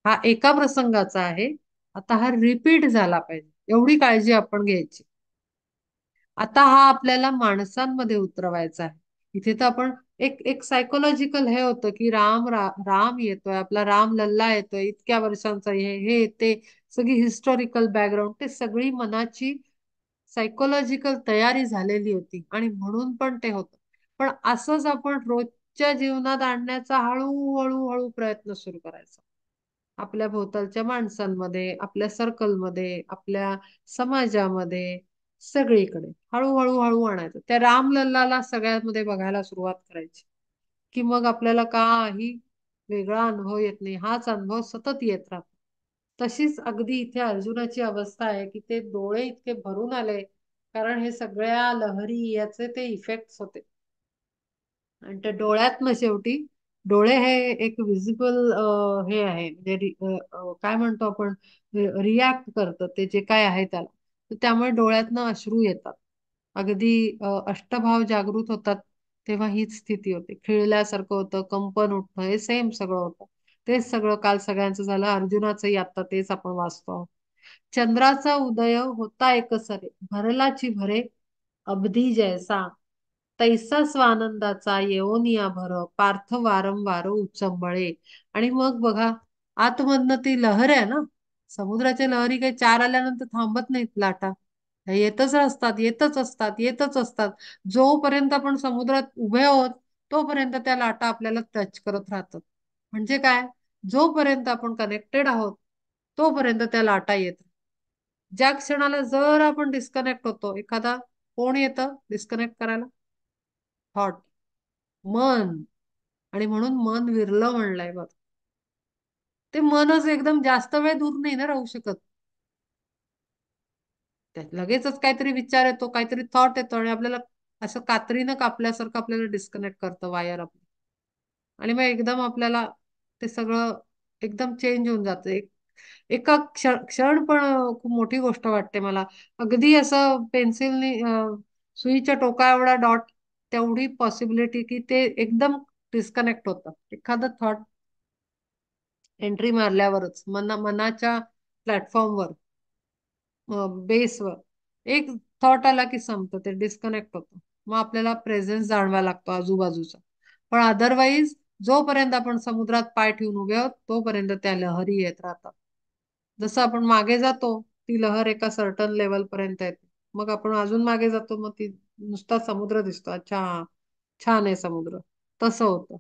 हा एका प्रसंगाचा आहे, आता हा रिपीट झाला पाहिजे, एवढी काळजी आपण घ्यायची. आता हा आपल्याला माणसांमध्ये उतरवायचा आहे. इथे तर आपण एक एक सायकोलॉजिकल हे होतं की राम येतोय, आपला राम लल्ला येतोय, इतक्या वर्षांचा हे ते सगळी हिस्टॉरिकल बॅकग्राऊंड, ते सगळी मनाची सायकोलॉजिकल तयारी झालेली होती आणि म्हणून पण ते होतं. पण असंच आपण रोजच्या जीवनात आणण्याचा हळूहळू हळू प्रयत्न सुरू करायचा. आपल्या भोवतालच्या माणसांमध्ये, आपल्या सर्कलमध्ये, आपल्या समाजामध्ये, सगळीकडे हळूहळू हळू आणायचं. त्या रामलल्लाला सगळ्यांमध्ये बघायला सुरुवात करायची, की मग आपल्याला काही वेगळा अनुभव येत नाही, हाच अनुभव सतत येत राहतो. तशीच अगदी इथे अर्जुनाची अवस्था आहे, की ते डोळे इतके भरून आले, कारण हे सगळ्या लहरी याचे ते इफेक्ट्स होते. आणि त्या डोळ्यातनं शेवटी, डोळे हे एक विजिबल हे आहे, म्हणजे काय म्हणतो आपण, रिॲक्ट करतं ते जे काय आहे त्याला. तर त्यामुळे डोळ्यातनं अश्रू येतात. अगदी अष्टभाव जागृत होतात, तेव्हा हीच स्थिती होते. खिळल्यासारखं होतं, कंपन उठणं, हे सेम सगळं होतं. तेच सगळं काल सगळ्यांचं झालं, अर्जुनाचंही आता तेच आपण वाचतो आहोत. चंद्राचा उदय होता एकसरे, भरलाची भरे अब्धी जैसा, तैसा स्वानंदाचा येऊनिया भर, पार्थ वारंवार उचंबळे. आणि मग बघा, आतमधनं ती लहर आहे ना, समुद्राच्या लहरी काही चार आल्यानंतर थांबत नाहीत लाटा. त्या येतच असतात, येतच असतात, येतच असतात. जोपर्यंत आपण समुद्रात उभे आहोत, तोपर्यंत त्या लाटा आपल्याला टच करत राहतात. म्हणजे काय, जोपर्यंत आपण कनेक्टेड आहोत, तोपर्यंत त्या लाटा येत. ज्या क्षणाला जर आपण डिस्कनेक्ट होतो, एखादा कोण येतं डिस्कनेक्ट करायला? थॉट, मन. आणि म्हणून मन विरलं म्हणलंय बघ. ते मनच एकदम जास्त वेळ दूर नाही ना राहू शकत. त्यात लगेचच काहीतरी विचार येतो, काहीतरी थॉट येतो आणि आपल्याला असं कात्रीनं कापल्यासारखं आपल्याला डिस्कनेक्ट करतं वायर आपली. आणि मग एकदम आपल्याला ते सगळं एकदम चेंज होऊन जातं. एका क्षण पण खूप मोठी गोष्ट वाटते मला. अगदी असं पेन्सिलनी सुईच्या टोका एवढा डॉट, तेवढी पॉसिबिलिटी की ते एकदम डिस्कनेक्ट होतं. एखादं थॉट एंट्री मारल्यावरच मनाच्या प्लॅटफॉर्मवर, बेसवर एक थॉट आला की संपतं, ते डिस्कनेक्ट होतं. मग आपल्याला प्रेझेन्स जाणवायला लागतो आजूबाजूचा. पण अदरवाईज जोपर्यंत आपण समुद्रात पाय ठेवून उभे आहोत, तोपर्यंत त्या लहरी येत राहतात. जसं आपण मागे जातो, ती लहर एका सर्टन लेवल पर्यंत येते. मग आपण अजून मागे जातो, मग ती नुसता समुद्र दिसतो. अच्छा, छान आहे समुद्र. तसं होतं.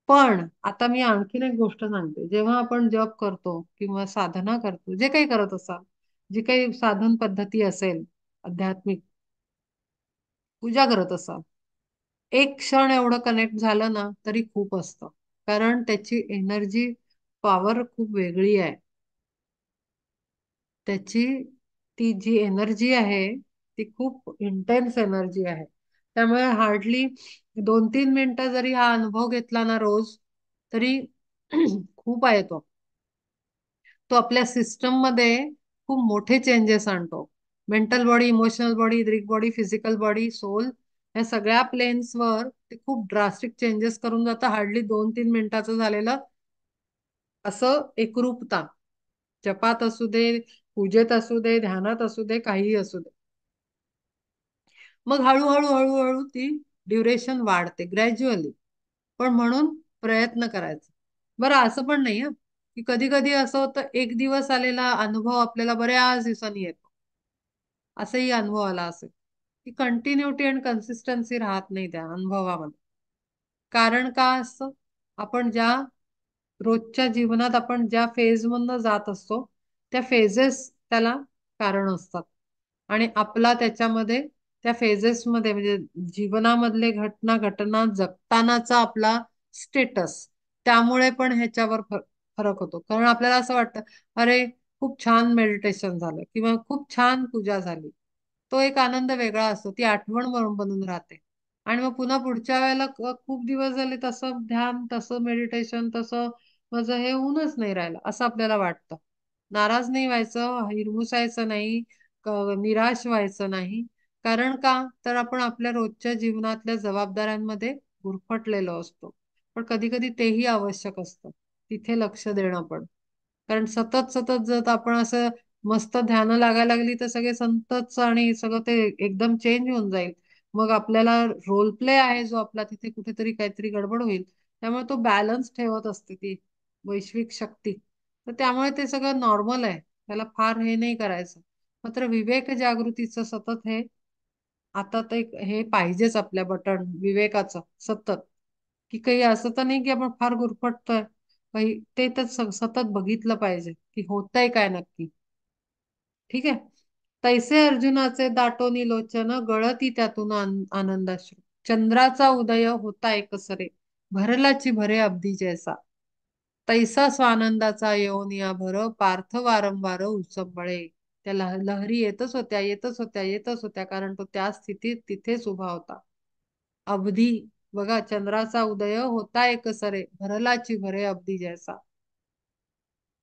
पण आता मी आणखीन एक गोष्ट सांगते. जेव्हा आपण जप करतो किंवा साधना करतो, जे काही करत असाल, जी काही साधन पद्धती असेल, आध्यात्मिक पूजा करत असाल, एक क्षण एवढं कनेक्ट झालं ना तरी खूप असतं. कारण त्याची एनर्जी, पॉवर खूप वेगळी आहे. त्याची ती जी एनर्जी आहे, ती खूप इंटेन्स एनर्जी आहे. त्यामुळे हार्डली 2-3 मिनिटं जरी हा अनुभव घेतला ना रोज, तरी खूप आहे तो. तो आपल्या सिस्टम मध्ये खूप मोठे चेंजेस आणतो. Mental body, emotional body, etheric body, physical body, soul, या सगळ्या प्लेन्सवर ते खूप ड्रास्टिक चेंजेस करून जातं. हार्डली 2-3 मिनिटाचं झालेलं असं एकरूपता, जपात असू दे, पूजेत असू दे, ध्यानात असू दे, काहीही असू दे. मग हळूहळू हळूहळू ती ड्युरेशन वाढते ग्रॅज्युअली. पण म्हणून प्रयत्न करायचा. बरं, असं पण नाही हं, की कधी कधी असं होतं एक दिवस आलेला अनुभव आपल्याला बऱ्याच दिवसांनी येतो. असंही अनुभव आला असेल की कंटिन्युटी आणि कन्सिस्टन्सी राहत नाही त्या अनुभवामध्ये. कारण का असतं, आपण ज्या रोजच्या जीवनात आपण ज्या फेज मधनं जात असतो, त्या फेजेस त्याला कारण असतात. आणि आपला त्याच्यामध्ये त्या फेजेस मध्ये, म्हणजे जीवनामधले घटना जगतानाचा आपला स्टेटस, त्यामुळे पण ह्याच्यावर फरक होतो. कारण आपल्याला असं वाटतं, अरे खूप छान मेडिटेशन झालं किंवा खूप छान पूजा झाली, तो एक आनंद वेगळा असतो, ती आठवण म्हणून बनून राहते. आणि मग पुन्हा पुढच्या वेळेला खूप दिवस झाले तसं ध्यान, तसं मेडिटेशन, तसं माझं हे होऊनच नाही राहिलं, असं आपल्याला वाटतं. नाराज नाही व्हायचं, हिरमुसायचं नाही, निराश व्हायचं नाही. कारण का, तर आपण आपल्या रोजच्या जीवनातल्या जबाबदाऱ्यांमध्ये गुरफटलेलो असतो. पण कधी कधी तेही आवश्यक असतं, तिथे लक्ष देणं पण. कारण सतत सतत जर आपण असं मस्त ध्यान लागायला लागली तर सगळे संतच आणि सगळं ते एकदम चेंज होऊन जाईल. मग आपल्याला रोल प्ले आहे जो आपला तिथे कुठेतरी काहीतरी गडबड होईल. त्यामुळे तो बॅलन्स ठेवत असते ती वैश्विक शक्ती. तर त्यामुळे ते सगळं नॉर्मल आहे. त्याला फार हे नाही करायचं. मात्र विवेक जागृतीचं सतत हे आता ते हे पाहिजेच आपल्या बटन विवेकाचं सतत. की काही असं तर नाही की आपण फार गुरफटतोय. काही ते तर सतत बघितलं पाहिजे की होतंय काय नक्की. ठीक आहे. तैसे अर्जुनाचे दाटोनी लोचन गळती त्यातून आनंदाश्रू. चंद्राचा उदय होता एकसरे भरलाची भरे अब्दी जैसा. तैसा स्वानंदाचा येऊनिया भर पार्थ वारंवार उचंबळे. त्या लहरी येतच होत्या येतच होत्या येतच होत्या कारण तो त्या स्थितीत तिथेच उभा होता. अवधी बघा चंद्राचा उदय होता एकसरे भरलाची भरे अब्दी जैसा.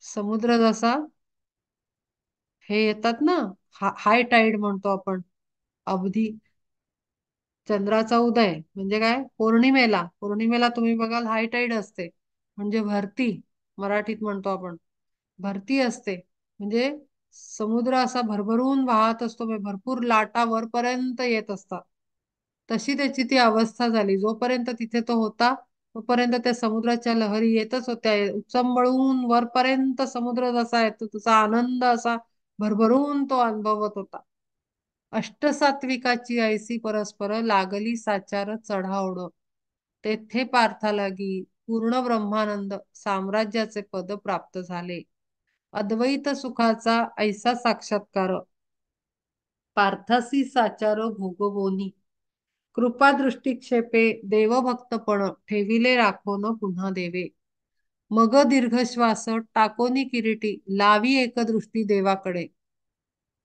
समुद्र जसा हे येतात ना हाय टाईड म्हणतो आपण. अवधी चंद्राचा उदय म्हणजे काय पौर्णिमेला पौर्णिमेला तुम्ही बघाल हाय टाईड असते. म्हणजे भरती मराठीत म्हणतो आपण. भरती असते म्हणजे समुद्र असा भरभरून वाहत असतो म्हणजे भरपूर लाटा वरपर्यंत येत असतात. तशी त्याची ती अवस्था झाली. जोपर्यंत तिथे तो होता तोपर्यंत त्या समुद्राच्या लहरी येतच होत्या. उचंबळून वरपर्यंत समुद्र जसा येतो तसा आनंद असा भरभरून तो अनुभवत होता. अष्टसात्विकाची ऐसी परस्पर लागली साचार चढाओढ. तेथे पार्था लागी पूर्ण ब्रह्मानंद साम्राज्याचे पद प्राप्त झाले. अद्वैत सुखाचा ऐसा साक्षात्कार पार्थासी साचार भोगवोनी. कृपा दृष्टिक्षेपे देवभक्तपण ठेविले राखोन पुन्हा देवे. मग दीर्घ श्वास टाकोनी किरीटी लावी एकदृष्टी देवाकडे.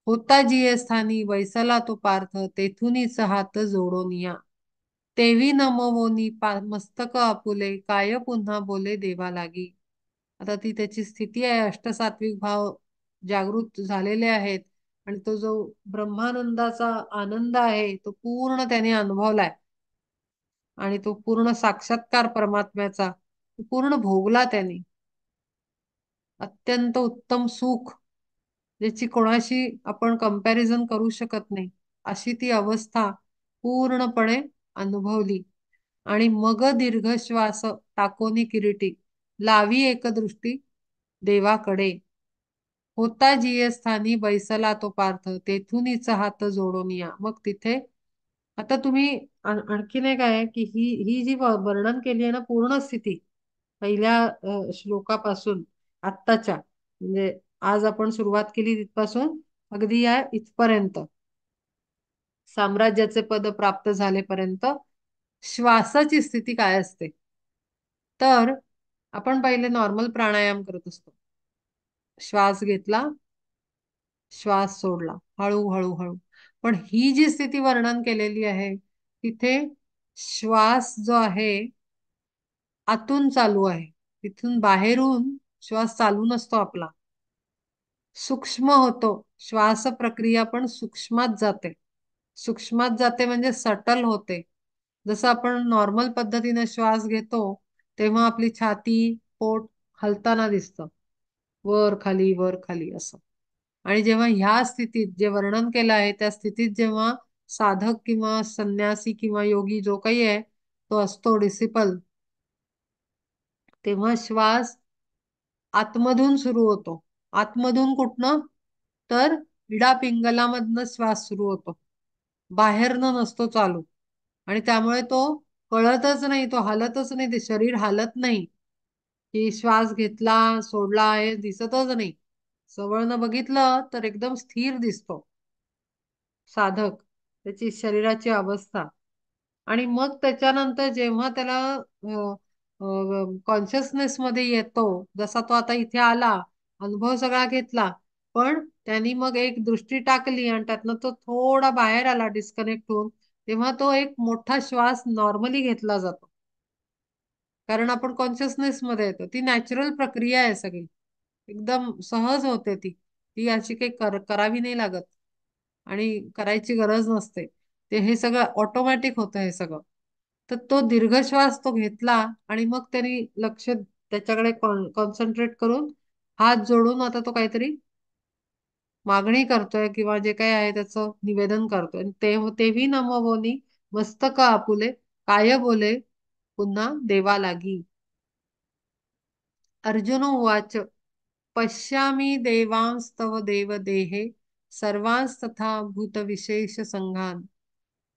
होता जिये स्थानी वैसला तो पार्थ तेथुनीच हात जोडोनिया. तेवी नमवोनी मस्तक आपुले काय पुन्हा बोले देवा लागी. आता ती त्याची स्थिती आहे. अष्टसात्विक भाव जागृत झालेले आहेत आणि तो जो ब्रह्मानंदाचा आनंद आहे तो पूर्ण त्याने अनुभवलाय आणि तो पूर्ण साक्षात्कार परमात्म्याचा पूर्ण भोगला त्याने. अत्यंत उत्तम सुख ज्याची कोणाशी आपण कंपॅरिझन करू शकत नाही अशी ती अवस्था पूर्णपणे अनुभवली. आणि मग दीर्घ श्वास टाकोनी किरीटी लावी एकदृष्टी देवाकडे. होता जिये स्थानी बैसला तो पार्थ तेथुनीच हात जोडून या. मग तिथे आता तुम्ही आणखीन एक आहे की ही ही जी वर्णन केली आहे ना पूर्ण स्थिती पहिल्या श्लोकापासून आत्ताच्या म्हणजे आज आपण सुरुवात केली तिथपासून अगदी या इथपर्यंत साम्राज्याचे पद प्राप्त झालेपर्यंत श्वासाची स्थिती काय असते. तर आपण पहिले नॉर्मल प्राणायाम करत असतो. श्वास घेतला श्वास सोडला हळू हळू हळू. पण ही जी स्थिती वर्णन केलेली आहे तिथे श्वास जो आहे आतून चालू आहे. तिथून बाहेरून श्वास चालू नसतो आपला. सूक्ष्म होतो. श्वास प्रक्रिया पण सूक्ष्मात जाते. सूक्ष्मात जाते म्हणजे सटल होते. जसं आपण नॉर्मल पद्धतीने श्वास घेतो तेव्हा आपली छाती पोट हलताना दिसतं. वर खाली असं. आणि जेव्हा ह्या स्थितीत जे वर्णन केलं आहे त्या स्थितीत जेव्हा साधक किंवा संन्यासी किंवा योगी जो काही आहे तो असतो डिसिपल तेव्हा श्वास आतमधून सुरू होतो. आतमधून कुठनं तर इडा पिंगलामधनं श्वास सुरू होतो. बाहेरनं नसतो चालू. आणि त्यामुळे तो कळतच नाही तो हलतच नाही ते शरीर हलत नाही. की श्वास घेतला सोडला हे दिसतच नाही. जवळनं बघितलं तर एकदम स्थिर दिसतो साधक त्याची शरीराची अवस्था. आणि मग त्याच्यानंतर जेव्हा त्याला कॉन्शियसनेस मध्ये येतो जसा तो आता इथे आला अनुभव सगळा घेतला पण त्यांनी मग एक दृष्टी टाकली आणि त्यातनं तो थोडा बाहेर आला डिस्कनेक्ट होऊन तेव्हा तो एक मोठा श्वास नॉर्मली घेतला जातो. कारण आपण कॉन्शियसनेस मध्ये येतो. ती नॅचरल प्रक्रिया आहे सगळी. एकदम सहज होते ती. ती अशी काही करावी नाही लागत आणि करायची गरज नसते. ते हे सगळं ऑटोमॅटिक होतं हे सगळं. तर तो दीर्घ श्वास तो घेतला आणि मग त्यांनी लक्ष त्याच्याकडे कॉन्सन्ट्रेट करून हात जोडून आता तो काहीतरी मागणी करतोय किंवा जे काही आहे त्याचं निवेदन करतोय. तेव्ही नमवोनी मस्तक आपुले काय बोले पुन्हा देवा लागी. अर्जुन उवाच पश्यामि देवांस्तव देवदेहे सर्वांस्तथा भूतविशेषसङ्घान्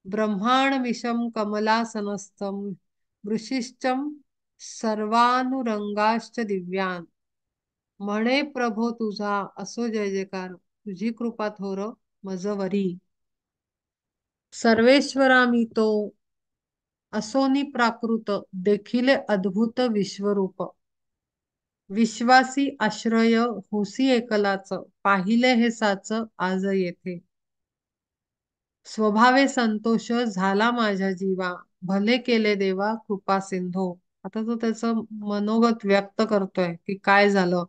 ब्रह्माण्डमीशं कमलासनस्थं वृषिश्चं सर्वानुरंगाश्च दिव्यान्. म्हणे प्रभो तुझा असो जय जयकार तुझी कृपा थोर मजवरी. सर्वेश्वरा मी तो असोनी प्राकृत देखिले अद्भुत विश्वरूप. विश्वासी आश्रय होसी एकलाच पाहिले हे साच आज येथे. स्वभावे संतोष झाला माझ्या जीवा भले केले देवा कृपा सिंधो. आता तो त्याचं मनोगत व्यक्त करतोय की काय झालं,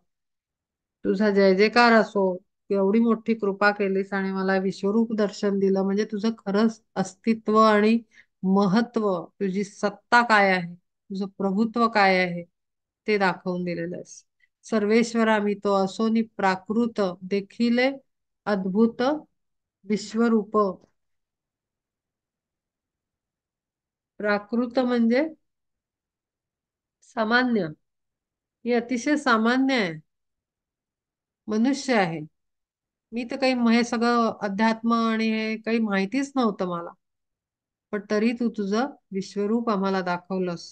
तुझा जय जयकार असो, तू एवढी मोठी कृपा केलीस आणि मला विश्वरूप दर्शन दिलं, म्हणजे तुझं खरंच अस्तित्व आणि महत्व, तुझी सत्ता काय आहे, तुझं प्रभुत्व काय आहे ते दाखवून दिलेलं आहेस. सर्वेश्वरा मी तो असोनी प्राकृत देखिले अद्भुत विश्वरूप. प्राकृत म्हणजे सामान्य, ही अतिशय सामान्य आहे, मनुष्य आहे. मी तर काही हे सगळं अध्यात्म आणि हे काही माहितीच नव्हतं मला. पण तरी तू तुझं विश्वरूप आम्हाला दाखवलंस.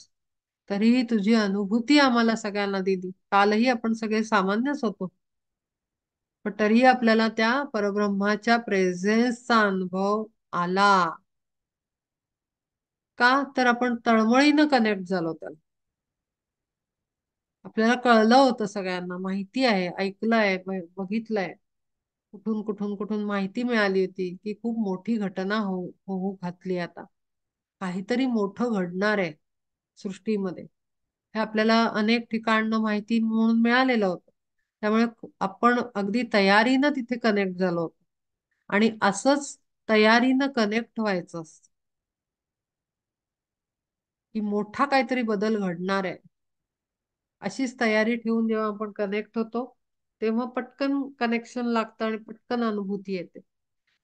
तरीही तुझी अनुभूती आम्हाला सगळ्यांना दिली. कालही आपण सगळे सामान्यच होतो. पण तरीही आपल्याला त्या परब्रह्माच्या प्रेझेन्सचा अनुभव आला. का तर आपण तळमळीनं कनेक्ट झालो त्याला. आपल्याला कळलं होतं, सगळ्यांना माहिती आहे, ऐकलंय, बघितलंय. कुठून कुठून कुठून माहिती मिळाली होती की खूप मोठी घटना होऊ घातली आता. काहीतरी मोठं घडणार आहे सृष्टीमध्ये. हे आपल्याला अनेक ठिकाणनं माहिती म्हणून मिळालेलं होतं. त्यामुळे आपण अगदी तयारीनं तिथे कनेक्ट झालो होतो. आणि असंच तयारीनं कनेक्ट व्हायचं असतं की मोठा काहीतरी बदल घडणार आहे. अशीच तयारी ठेवून जेव्हा आपण कनेक्ट होतो तेव्हा पटकन कनेक्शन लागतं आणि पटकन अनुभूती येते.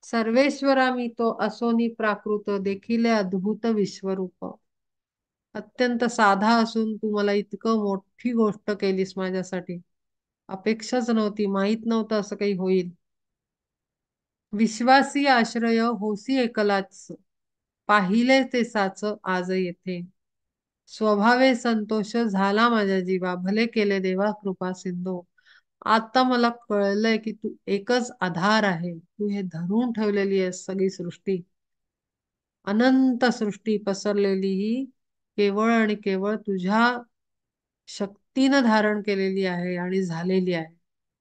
सर्वेश्वरा मी तो असोनी प्राकृत देखील अद्भुत विश्वरूप. अत्यंत साधा असून तू मला इतकं मोठी गोष्ट केलीस माझ्यासाठी. अपेक्षाच नव्हती, माहित नव्हतं असं काही होईल. विश्वासी आश्रय होसी एकलाच पाहिले ते साच आज येथे. स्वभावे संतोष झाला माझ्या जीवा भले केले देवा कृपा सिंधू. आता मला कळलंय की तू एकच आधार आहे, तू हे धरून ठेवलेली आहे सगळी सृष्टी. अनंत सृष्टी पसरलेली ही केवळ आणि केवळ तुझ्या शक्तीनं धारण केलेली आहे आणि झालेली आहे.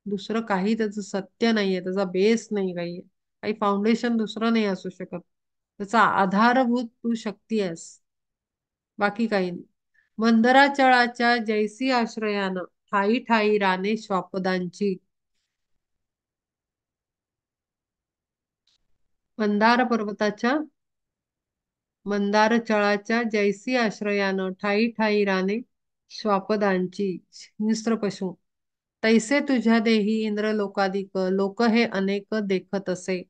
दुसरं काही त्याचं सत्य नाहीये, त्याचा बेस नाही, काही फाउंडेशन दुसरं नाही असू शकत. त्याचा आधारभूत तू शक्ती आहेस, बाकी काही नाही. मंदराचळाच्या जैसी आश्रयानं ठाई ठाई राने श्वापदांची. मंदार पर्वताच्या मंदारचळाच्या जैसी आश्रयानं ठाई ठाई राने श्वापदांची. हिंस्त्र पशु तैसे तुझ्या देही इंद्र लोकाधिक लोक हे अनेक देखत असे.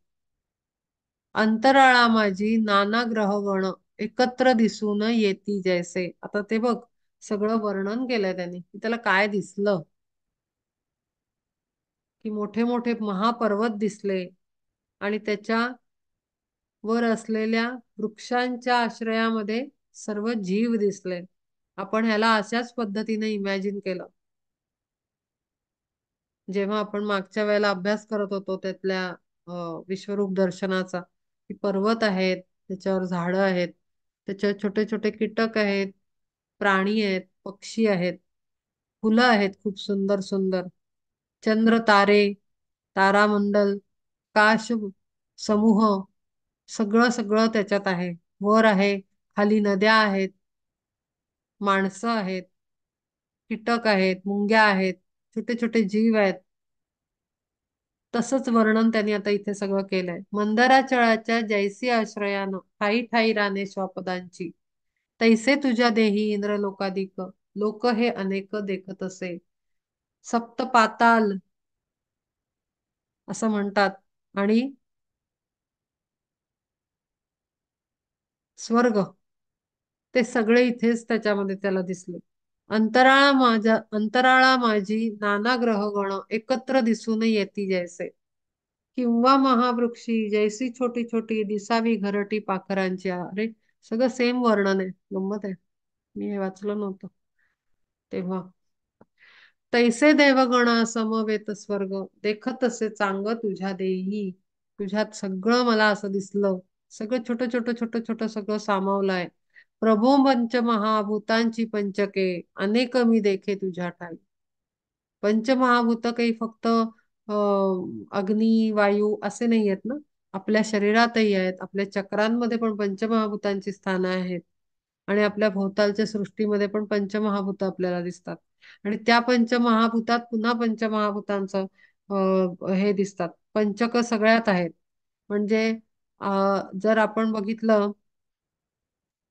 अंतराळा माझी नाना ग्रहगण एकत्र दिसून येती जैसे. आता ते बघ, सगळं वर्णन केलंय त्यांनी की त्याला काय दिसलं, की मोठे मोठे महापर्वत दिसले आणि त्याच्या वर असलेल्या वृक्षांच्या आश्रयामध्ये सर्व जीव दिसले. आपण ह्याला अशाच पद्धतीने इमॅजिन केलं जेव्हा आपण मागच्या वेळेला अभ्यास करत होतो त्यातल्या विश्वरूप दर्शनाचा, की पर्वत आहेत, त्याच्यावर झाडं आहेत, त्याच्यावर छोटे छोटे कीटक आहेत, प्राणी आहेत, पक्षी आहेत, फुलं आहेत खूप सुंदर सुंदर, चंद्र तारे, तारामंडल, काश समूह, सगळं सगळं त्याच्यात आहे. वर आहे, खाली नद्या आहेत, माणसं आहेत, कीटक आहेत, मुंग्या आहेत, छोटे छोटे जीव आहेत. तसंच वर्णन त्यांनी आता इथे सगळं केलंय. मंदराचळाच्या जैसी आश्रयानं ठाई ठाई राने श्वापदांची. तैसे तुझ्या देही इंद्र लोकाधिक लोक हे अनेक देखत असे. सप्त पाताल असं म्हणतात. आणि स्वर्ग ते सगळे इथेच त्याच्यामध्ये त्याला दिसले. अंतराळा माझी नाना ग्रहगण एकत्र दिसून येती जैसे. किंवा महावृक्षी जैसी छोटी छोटी दिसावी घरटी पाखरांची. अरे सगळं सेम वर्णन आहे. गंमत आहे. मी हे वाचलं नव्हतं तेव्हा. तैसे देवगण समवेत स्वर्ग देखत असे चांग तुझ्या देही. तुझ्यात सगळं मला असं दिसलं. सगळं छोटं छोटं छोटं छोटं सगळं सामावलंय. प्रभो पंच महाभूतांची पंचके अनेक मी देखे तुझ्या ठाई. पंचमहाभूत काही फक्त अग्नी वायू असे नाही आहेत ना. आपल्या शरीरातही आहेत. आपल्या चक्रांमध्ये पण पंचमहाभूतांची स्थानं आहेत. आणि आपल्या भोवतालच्या सृष्टीमध्ये पण पंचमहाभूत आपल्याला दिसतात. आणि त्या पंचमहाभूतात पुन्हा पंचमहाभूतांचं हे दिसतात. पंचक सगळ्यात आहेत. म्हणजे जर आपण बघितलं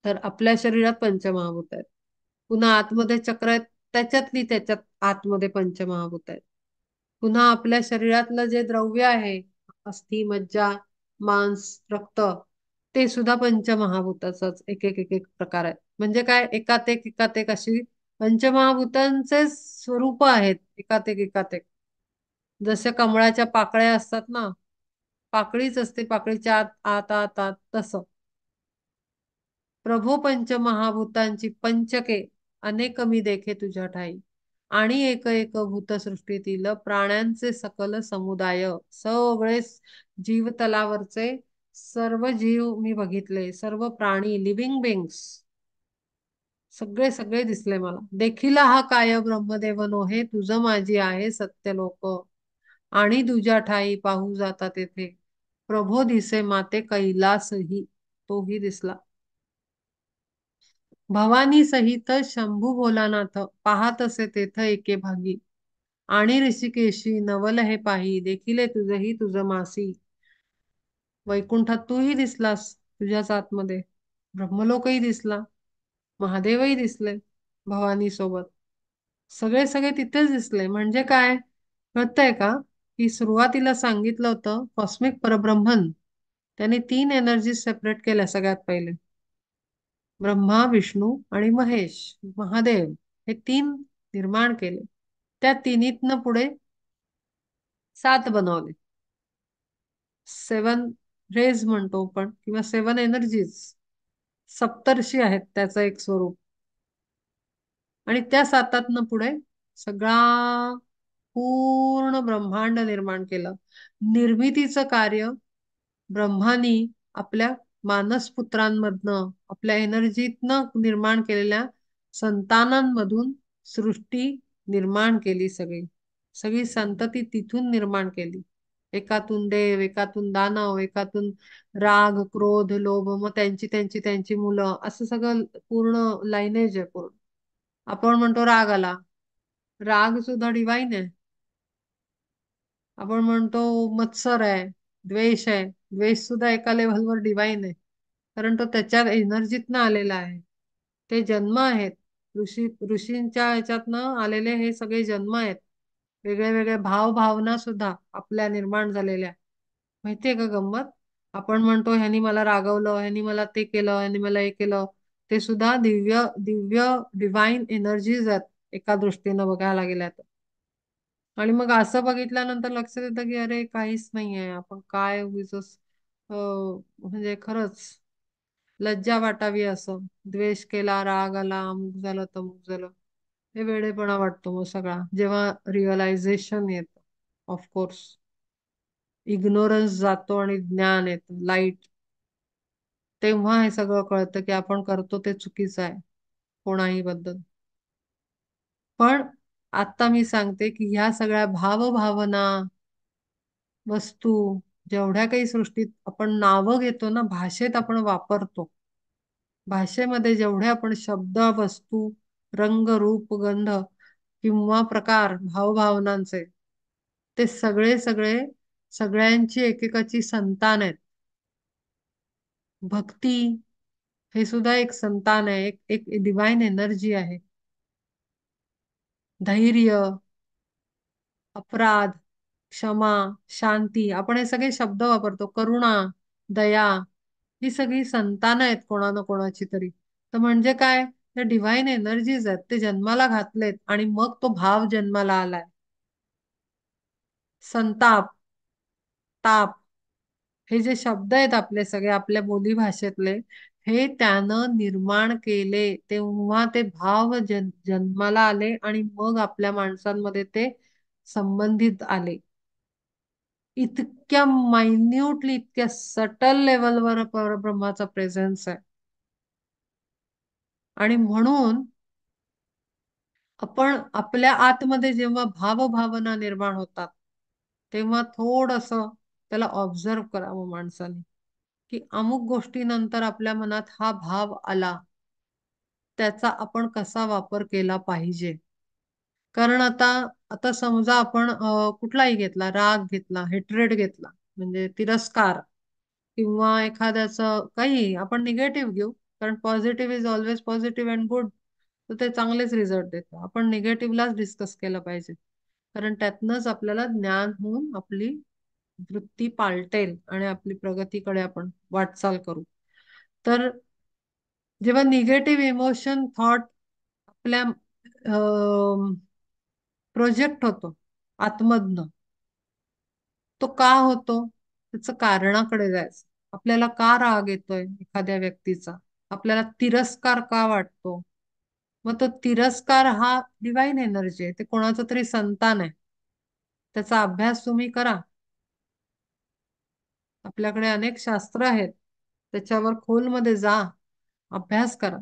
तर आपल्या शरीरात पंचमहाभूत आहेत. पुन्हा आतमध्ये चक्र आहेत. त्याच्यात आतमध्ये पंचमहाभूत आहेत. पुन्हा आपल्या शरीरातलं जे द्रव्य आहे, अस्थि मज्जा मांस रक्त, ते सुद्धा पंचमहाभूताचाच एक एक एक एक प्रकार आहे. म्हणजे काय, एकात एक अशी पंचमहाभूतांचे स्वरूप आहेत. एकात एक जसे कमळाच्या पाकळ्या असतात ना, पाकळीच असते, पाकळीच्या आत आत आत आत तसं. प्रभो पंचमहाभूतांची पंचके अनेक मी देखे तुझ्या ठाई. आणि एक एक भूतसृष्टीतील प्राण्यांचे सकल समुदाय, सगळे जीवतलावरचे सर्व जीव मी बघितले. सर्व प्राणी, लिव्हिंग बिंग्स सगळे सगळे दिसले मला. देखीला हा काय ब्रह्मदेव नोहे तुझ माझी आहे सत्य लोक. आणि तुझ्या ठाई पाहू जाता तेथे प्रभो दिसे माते कैलासही. तोही दिसला. भवानी सहित शंभू भोलानाथ पाहत असे तेथ एके भागी. आणि ऋषिकेशी नवल हे पाही देखिले तुझही तुझ मासी. वैकुंठात तूही दिसलास तुझ्याच आतमध्ये. ब्रह्मलोकही दिसला. महादेवही दिसले भवानी सोबत. सगळे सगळे तिथेच दिसले. म्हणजे काय कळतंय का, की सुरुवातीला सांगितलं होतं कॉस्मिक परब्रह्मन त्याने 3 एनर्जी सेपरेट केल्या. सगळ्यात पहिले ब्रह्मा विष्णू आणि महेश महादेव हे 3 निर्माण केले. त्या तिन्हीतनं पुढे 7 बनवले. 7 रेज म्हणतो आपण किंवा 7 एनर्जीज. सप्तर्षी आहेत त्याचं एक स्वरूप. आणि त्या 7तनं पुढे सगळा पूर्ण ब्रह्मांड निर्माण केलं. निर्मितीचं कार्य ब्रह्मानी आपल्या मानसपुत्रांमधनं आपल्या एनर्जीतनं निर्माण केलेल्या संतानांमधून सृष्टी निर्माण केली. सगळी सगळी संतती तिथून निर्माण केली. एकातून देव, एकातून दानव, एकातून राग क्रोध लोभ, मग त्यांची त्यांची त्यांची मुलं, असं सगळं पूर्ण लाईनेज आहे पूर्ण. आपण म्हणतो राग आला. राग सुद्धा डिवाइन आहे. आपण म्हणतो मत्सर आहे, द्वेष आहे. द्वेष सुद्धा एका लेव्हलवर डिवाइन आहे. कारण तो त्याच्या एनर्जीतनं आलेला आहे. ते जन्म आहेत. ऋषींच्या ह्याच्यातनं आलेले हे सगळे जन्म आहेत. वेगळे वेगळे भाव भावना सुद्धा आपल्या निर्माण झालेल्या. माहितीये का गंमत? आपण म्हणतो ह्यानी मला रागवलं, ह्यानी मला ते केलं, ह्यानी मला हे केलं. ते सुद्धा दिव्य दिव्य डिवाइन एनर्जीज आहेत एका दृष्टीनं बघायला गेल्या तर. आणि मग असं बघितल्यानंतर लक्षात येतं की अरे काहीच नाहीये. आपण काय उगीचच म्हणजे खरंच लज्जा वाटावी असं. द्वेष केला, राग आला, अमुक झालं तमुक झालं. हे वेडेपणा वाटतो मग सगळा जेव्हा रिअलायझेशन येतं. ऑफकोर्स इग्नोरन्स जातो आणि ज्ञान येतं, लाईट. तेव्हा हे सगळं कळतं की आपण करतो ते चुकीचं आहे कोणाही बद्दल. पण आता मी सांगते की ह्या सगळ्या भावभावना वस्तू जेवढ्या काही सृष्टीत आपण नावं घेतो ना, भाषेत आपण वापरतो. भाषेमध्ये जेवढे आपण शब्द वस्तू रंग रूप गंध किंवा प्रकार भावभावनांचे, ते सगळे सगळे सगळ्यांची एकेकाची संतान आहेत. भक्ती हे सुद्धा एक संतान आहे. एक एक डिवाइन एनर्जी आहे. धैर्य अपराध, क्षमा, शांती आपण हे सगळे शब्द वापरतो. करुणा, दया ही सगळी संतानं आहेत कोणा ना कोणाची तरी. तर म्हणजे काय? त्या डिव्हाइन एनर्जीज आहेत. ते जन्माला घातलेत आणि मग तो भाव जन्माला आलाय. संताप, ताप हे जे शब्द आहेत आपले सगळे आपल्या बोलीभाषेतले, हे त्यानं निर्माण केले. तेव्हा ते भाव जन्माला आले आणि मग आपल्या माणसांमध्ये ते संबंधित आले. इतक्या मायन्यूटली, इतक्या सटल लेव्हलवर परब्रह्माचा प्रेझेन्स आहे. आणि म्हणून आपण आपल्या आतमध्ये जेव्हा भावभावना निर्माण होतात, तेव्हा थोडंसं त्याला ऑब्झर्व्ह करावं माणसाने, की अमुक गोष्टीनंतर आपल्या मनात हा भाव आला, त्याचा आपण कसा वापर केला पाहिजे. कारण आता आता समजा आपण कुठलाही घेतला, राग घेतला, हेट्रेड घेतला, म्हणजे तिरस्कार किंवा एखाद्याचं काहीही आपण निगेटिव्ह घेऊ. कारण positive is always positive and good. तर ते चांगलेच रिझल्ट देतं. आपण निगेटिव्हलाच डिस्कस केलं पाहिजे. कारण त्यातनंच आपल्याला ज्ञान होऊन आपली वृत्ती पालटेल आणि आपली प्रगतीकडे आपण वाटचाल करू. तर जेव्हा निगेटिव्ह इमोशन, थॉट आपल्या प्रोजेक्ट होतो आतमधनं. तो का होतो? त्याचं कारणाकडे जायचं. आपल्याला का राग येतोय एखाद्या व्यक्तीचा? आपल्याला तिरस्कार का वाटतो? मग तो तिरस्कार हा डिव्हाइन एनर्जी आहे. ते कोणाचं तरी संतान आहे. त्याचा अभ्यास तुम्ही करा. आपल्याकडे अनेक शास्त्र आहेत. त्याच्यावर खोलमध्ये जा. अभ्यास करा,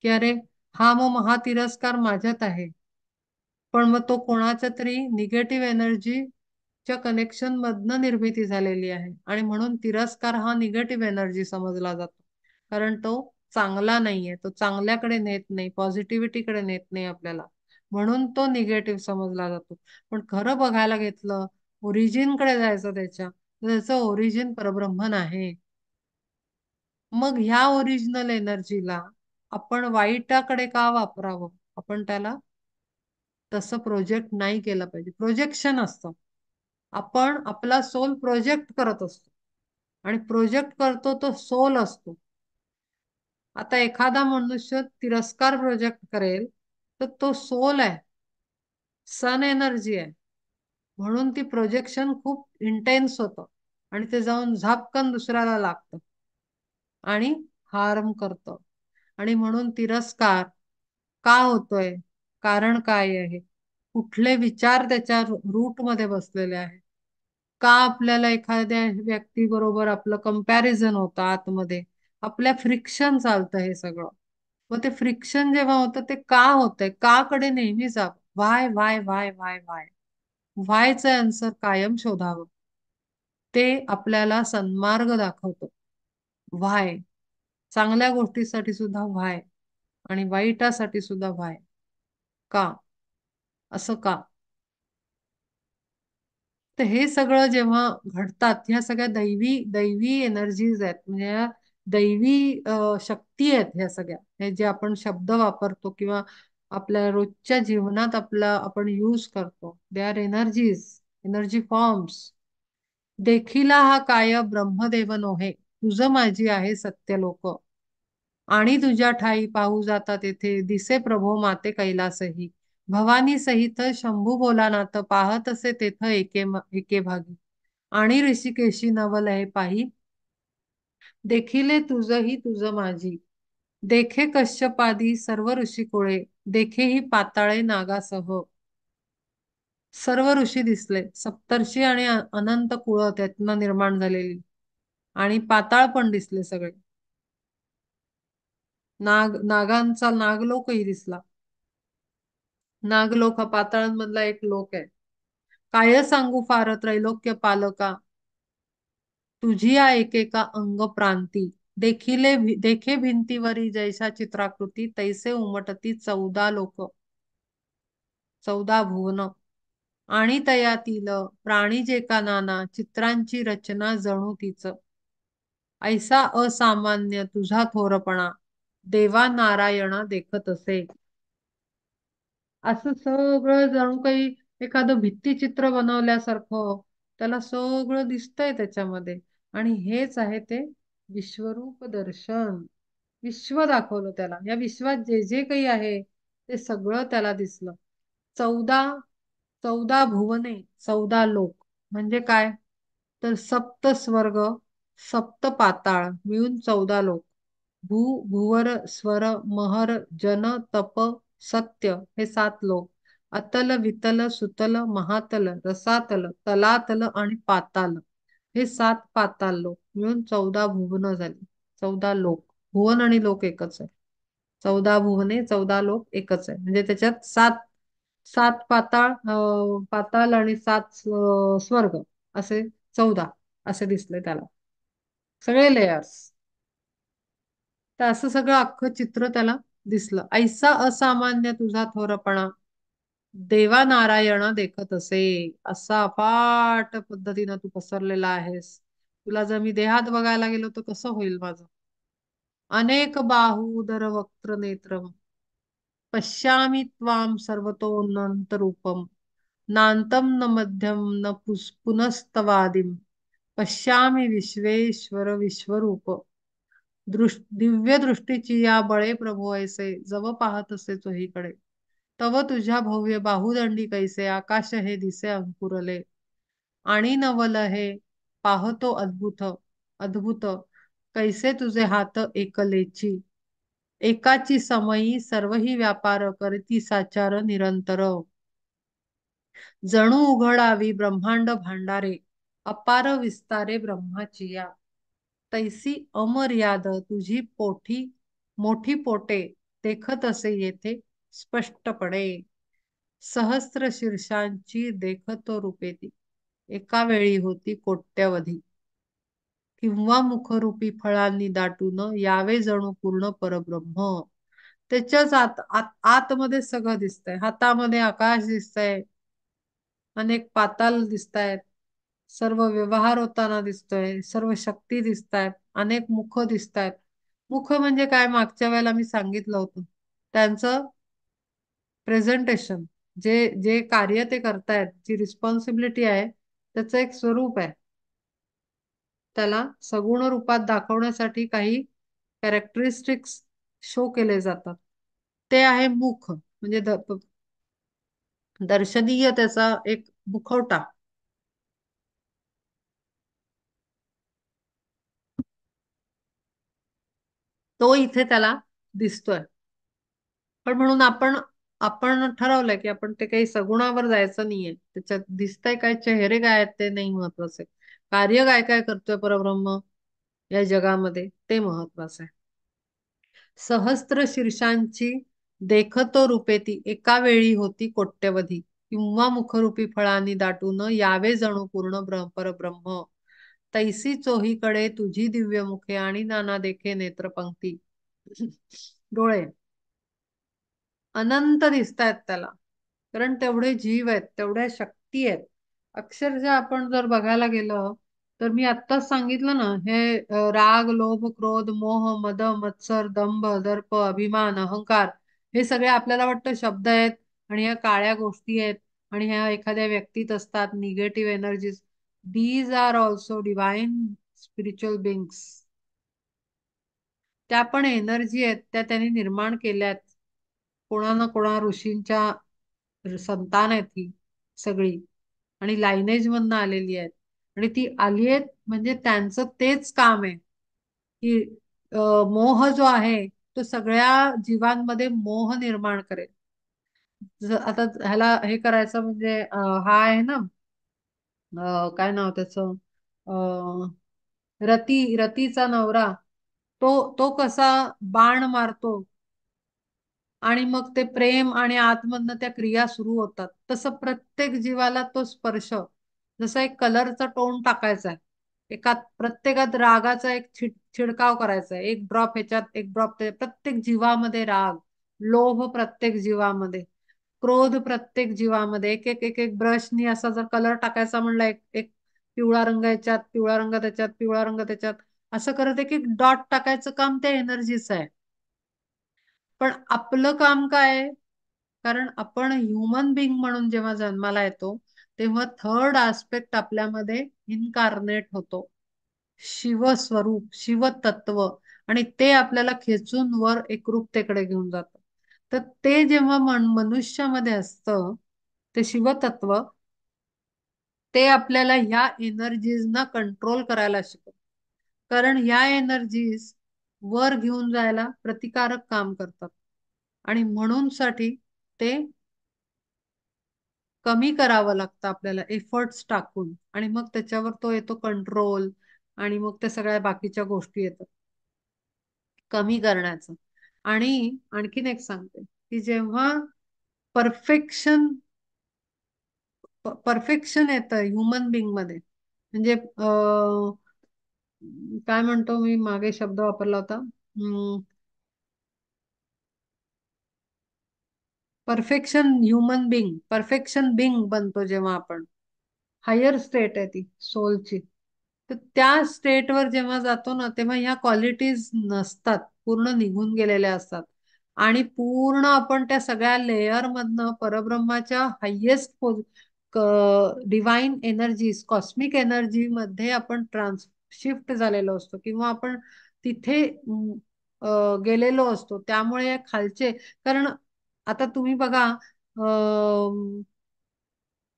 की अरे हा मग हा तिरस्कार माझ्यात आहे. पण मग तो कोणाच्या तरी निगेटिव्ह एनर्जीच्या कनेक्शन मधनं निर्मिती झालेली आहे आणि म्हणून तिरस्कार हा निगेटिव्ह एनर्जी समजला जातो. कारण तो चांगला नाहीये. तो चांगल्याकडे नेत नाही, पॉझिटिव्हिटीकडे नेत नाही आपल्याला. म्हणून तो निगेटिव्ह समजला जातो. पण खरं बघायला घेतलं, ओरिजिनकडे जायचं त्याच्या, तर त्याचं ओरिजिन परब्रह्मन आहे. मग ह्या ओरिजिनल एनर्जीला आपण वाईटाकडे का वापरावं? आपण त्याला तसं प्रोजेक्ट नाही केलं पाहिजे. प्रोजेक्शन असतं. आपण आपला सोल प्रोजेक्ट करत असतो आणि प्रोजेक्ट करतो तो सोल असतो. आता एखादा मनुष्य तिरस्कार प्रोजेक्ट करेल, तर तो सोल आहे, सन एनर्जी आहे. म्हणून ती प्रोजेक्शन खूप इंटेन्स होतं आणि ते जाऊन झापकन दुसऱ्याला लागतं आणि हार्म करतं. आणि म्हणून तिरस्कार का होतोय? कारण काय आहे? कुठले विचार त्याच्या रूटमध्ये बसलेले आहेत? का आपल्याला एखाद्या व्यक्तीबरोबर आपलं कंपॅरिझन होतं आतमध्ये? आपल्या फ्रिक्शन चालतं हे सगळं. मग ते फ्रिक्शन जेव्हा होतं ते का होतंय? का कडे नेहमी जा. व्हाय, व्हाय, व्हाय, व्हाय, व्हाय. व्हायचं आन्सर कायम शोधावं. ते आपल्याला सन्मार्ग दाखवतं. व्हाय. चांगल्या गोष्टीसाठी सुद्धा व्हाय आणि वाईटासाठी सुद्धा व्हाय. का? असं का? तर हे सगळं जेव्हा घडतात, ह्या सगळ्या दैवी दैवी एनर्जीज आहेत. म्हणजे ह्या दैवी शक्ती आहेत ह्या सगळ्या. हे जे आपण शब्द वापरतो किंवा आपल्या रोजच्या जीवनात आपण यूज करतो. They are energies, energy forms. देखिला हा काय ब्रह्मदेव नोहे, तुझं माझी आहे सत्य लोक. आणि तुझ्या ठाई पाहू जातात येथे दिसे प्रभो माते कैलासही. भवानी सहित शंभू भोलानाथ पाहत असे तेथ एके भागी. आणि ऋषिकेशी नवल आहे पाही, देखिले तुझही तुझ माझी. देखे कश्यपादी सर्व ऋषी कुळे, देखे ही पाताळे नागासह. सर्व ऋषी दिसले, सप्तर्षी आणि अनंत कुळ त्यातनं निर्माण झालेली. आणि पाताळ पण दिसले सगळे. नागांचा नागलोकही दिसला. नागलोक हा पाताळांमधला एक लोक आहे. काय सांगू फार त्रैलोक्य पालका, तुझी या एकेका अंग प्रांती. देखे भिंतीवरी जैसा चित्राकृती, तैसे उमटती 14 लोक, 14 भुवन. आणि तयातील प्राणी जे का नाना, चित्रांची रचना जणू तीच. ऐसा असामान्य तुझा थोरपणा, देवा नारायणा देखत असे. असं सगळं जणू काही एखादं भित्तिचित्र बनवल्यासारखं त्याला सगळं दिसतंय त्याच्यामध्ये. आणि हेच आहे ते विश्वरूप दर्शन. विश्व दाखवलं त्याला. या विश्वात जे जे काही आहे ते सगळं त्याला दिसलं. 14 14 भुवने, 14 लोक म्हणजे काय? तर सप्त स्वर्ग, सप्त पाताळ मिळून 14 लोक. भू, भुवर, स्वर, महर, जन, तप, सत्य हे 7 लोक. अतल, वितल, सुतल, महातल, रसातल, तलातल आणि पाताल हे 7 पाताल लोक मिळून 14 भुवन झाली. 14 लोक. भुवन आणि लोक एकच आहे. 14 भुवने, 14 लोक एकच आहे. म्हणजे त्याच्यात 7 7 पाताळ, पाताल आणि 7 स्वर्ग असे 14 असे दिसले त्याला. सगळे लेयर्स. तर असं सगळं अख्खं चित्र त्याला दिसलं. ऐसा असामान्य तुझा थोरपणा देवा नारायण देखत असे. असा अफाट पद्धतीनं तू पसरलेला आहेस. तुला जर मी देहात बघायला गेलो तर कसं होईल माझं? अनेक बाहूदर वक्त्र नेत्र पश्यामि त्वां सर्वतोऽनन्तरूपम् नान्तं न मध्यं न पुनस्तवादिं पश्यामि विश्वेश्वर विश्वरूप. दिव्य दृष्टीची या बळे प्रभो ऐसे जव पाहत असे चोहीकडे. तव तुझ्या भव्य बाहुदंडी कैसे आकाश हे दिसे अंकुरले. आणि नवल हे पाहतो अद्भुत अद्भुत कैसे तुझे हात एकलेची. एकाची समयी सर्वही व्यापार करती साचार निरंतर. जणू उघडावी ब्रह्मांड भांडारे अपार विस्तारे ब्रह्माची या. तैसी अमर्याद तुझी पोठी मोठी पोटे देखत असे येथे स्पष्टपणे. सहस्र शीर्षांची देखतो रूपे ती एका वेळी होती कोट्यवधी. किंवा मुखरूपी फळांनी दाटून यावे जणू पूर्ण परब्रह्म. त्याच्याच आतमध्ये सगळं दिसतंय. हातामध्ये आकाश दिसतंय, अनेक पाताल दिसतायत, सर्व व्यवहार होताना दिसतोय, सर्व शक्ती दिसतायत, अनेक मुख दिसतायत. मुख म्हणजे काय? मागच्या वेळेला मी सांगितलं होतं. त्यांचं प्रेझेंटेशन, जे जे कार्य ते करतायत, जी रिस्पॉन्सिबिलिटी आहे, त्याचं एक स्वरूप आहे. त्याला सगुण रूपात दाखवण्यासाठी काही कॅरेक्टरिस्टिक्स शो केले जातात. ते आहे मुख म्हणजे दर्शनीय त्याचा एक मुखवटा. तो इथे त्याला दिसतोय. पण म्हणून आपण आपण ठरवलंय की आपण ते काही सगुणावर जायचं नाहीये. त्याच्यात दिसतंय काय, चेहरे काय आहेत ते नाही महत्वाचं आहे. कार्य काय काय करतोय परब्रह्म या जगामध्ये ते महत्वाचं आहे. सहस्त्र शीर्षांची देखतो रूपे ती एका वेळी होती कोट्यवधी. किंवा मुखरूपी फळांनी दाटून यावे जणू पूर्ण परब्रह्म. तैसी चोहीकडे तुझी दिव्य मुखे आणि नाना देखे नेत्रपंक्ती. डोळे अनंत दिसतायत त्याला. कारण तेवढे जीव आहेत, तेवढ्या शक्ती आहेत. अक्षरशः आपण जर बघायला गेलं तर मी आत्ताच सांगितलं ना, हे राग, लोभ, क्रोध, मोह, मद, मत्सर, दंभ, दर्प, अभिमान, अहंकार हे सगळे आपल्याला वाटतं शब्द आहेत आणि ह्या काळ्या गोष्टी आहेत आणि ह्या एखाद्या व्यक्तीत असतात negative energies. These are also divine spiritual beings. त्या पण एनर्जी आहेत, त्या त्यांनी निर्माण केल्यात. कोणा ना कोणा ऋषींच्या संतान आहेत ही सगळी आणि लायनेज मधनं आलेली आहेत. आणि ती आली आहेत म्हणजे त्यांचं तेच काम आहे की मोह जो आहे तो सगळ्या जीवांमध्ये मोह निर्माण करेल. आता ह्याला हे करायचं म्हणजे हा आहे ना, काय नाव त्याचं, रतीचा नवरा. तो तो कसा बाण मारतो आणि मग ते प्रेम आणि आतमधनं त्या क्रिया सुरू होतात. तसं प्रत्येक जीवाला तो स्पर्श, जसा एक कलरचा टोन टाकायचा आहे, एका प्रत्येकात रागाचा एक छिडकाव करायचा आहे. एक ड्रॉप ह्याच्यात, एक ड्रॉप प्रत्येक जीवामध्ये राग, लोभ प्रत्येक जीवामध्ये, क्रोध प्रत्येक जीवामध्ये. एक एक एक एक ब्रशनी असा जर कलर टाकायचा म्हणला, एक एक पिवळा रंग याच्यात, पिवळा रंग त्याच्यात, पिवळा रंग त्याच्यात, असं करत एक एक डॉट टाकायचं काम त्या एनर्जीचं आहे. पण आपलं काम काय आहे? कारण आपण ह्युमन बिंग म्हणून जेव्हा जन्माला येतो तेव्हा थर्ड आस्पेक्ट आपल्यामध्ये इन्कारनेट होतो. शिवस्वरूप शिवतत्व, आणि ते आपल्याला खेचून वर एकरूपतेकडे घेऊन जातं. तर ते जेव्हा मनुष्यामध्ये असतं, ते शिवतत्व, ते आपल्याला ह्या एनर्जीजना कंट्रोल करायला शिकवतं. कारण ह्या एनर्जीज वर घेऊन जायला प्रतिकारक काम करतात, आणि म्हणून साठी ते कमी करावं लागतं आपल्याला एफर्ट्स टाकून, आणि मग त्याच्यावर तो येतो कंट्रोल, आणि मग त्या सगळ्या बाकीच्या गोष्टी येतात कमी करण्याचं. आणि आणखीन एक सांगते की जेव्हा परफेक्शन परफेक्शन येतं ह्युमन बिंग मध्ये, म्हणजे काय म्हणतो मी, मागे शब्द वापरला होता, perfection human being, perfection being बनतो जेव्हा आपण, हायर स्टेट आहे ती सोलची. तर त्या स्टेटवर जेव्हा जातो ना तेव्हा ह्या क्वालिटीज नसतात, पूर्ण निघून गेलेल्या असतात, आणि पूर्ण आपण त्या सगळ्या लेयर मधनं परब्रह्माच्या highest divine energies, cosmic energy मध्ये आपण शिफ्ट झालेलो असतो, किंवा आपण तिथे गेलेलो असतो. त्यामुळे खालचे, कारण आता तुम्ही बघा,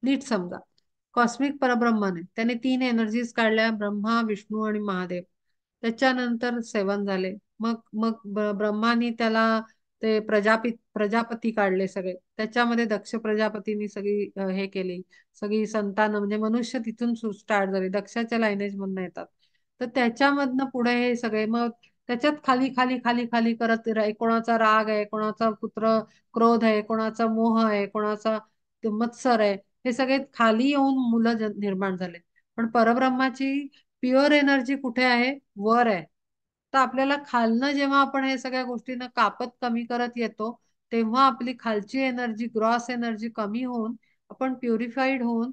नीट समजा, कॉस्मिक परब्रह्माने त्याने तीन एनर्जीज काढल्या, ब्रह्मा विष्णू आणि महादेव. त्याच्यानंतर सेवन झाले. मग मग ब्रह्मानी त्याला ते प्रजापती काढले सगळे, त्याच्यामध्ये दक्ष प्रजापतींनी सगळी हे केली, सगळी संतान म्हणजे मनुष्य तिथून स्टार्ट झाले, दक्षाच्या लाईनेज मधनं येतात. तर त्याच्यामधनं पुढे हे सगळे, मग त्याच्यात खाली खाली खाली खाली करत कोणाचा राग आहे, कोणाचा पुत्र क्रोध आहे, कोणाचा मोह आहे, कोणाचा मत्सर आहे, हे सगळे खाली येऊन मुलं निर्माण झाले. पण परब्रह्माची प्युअर एनर्जी कुठे आहे? वर आहे. तर आपल्याला खालनं जेव्हा आपण हे सगळ्या गोष्टींना कापत कमी करत येतो, तेव्हा आपली खालची एनर्जी, ग्रॉस एनर्जी कमी होऊन आपण प्युरिफाईड होऊन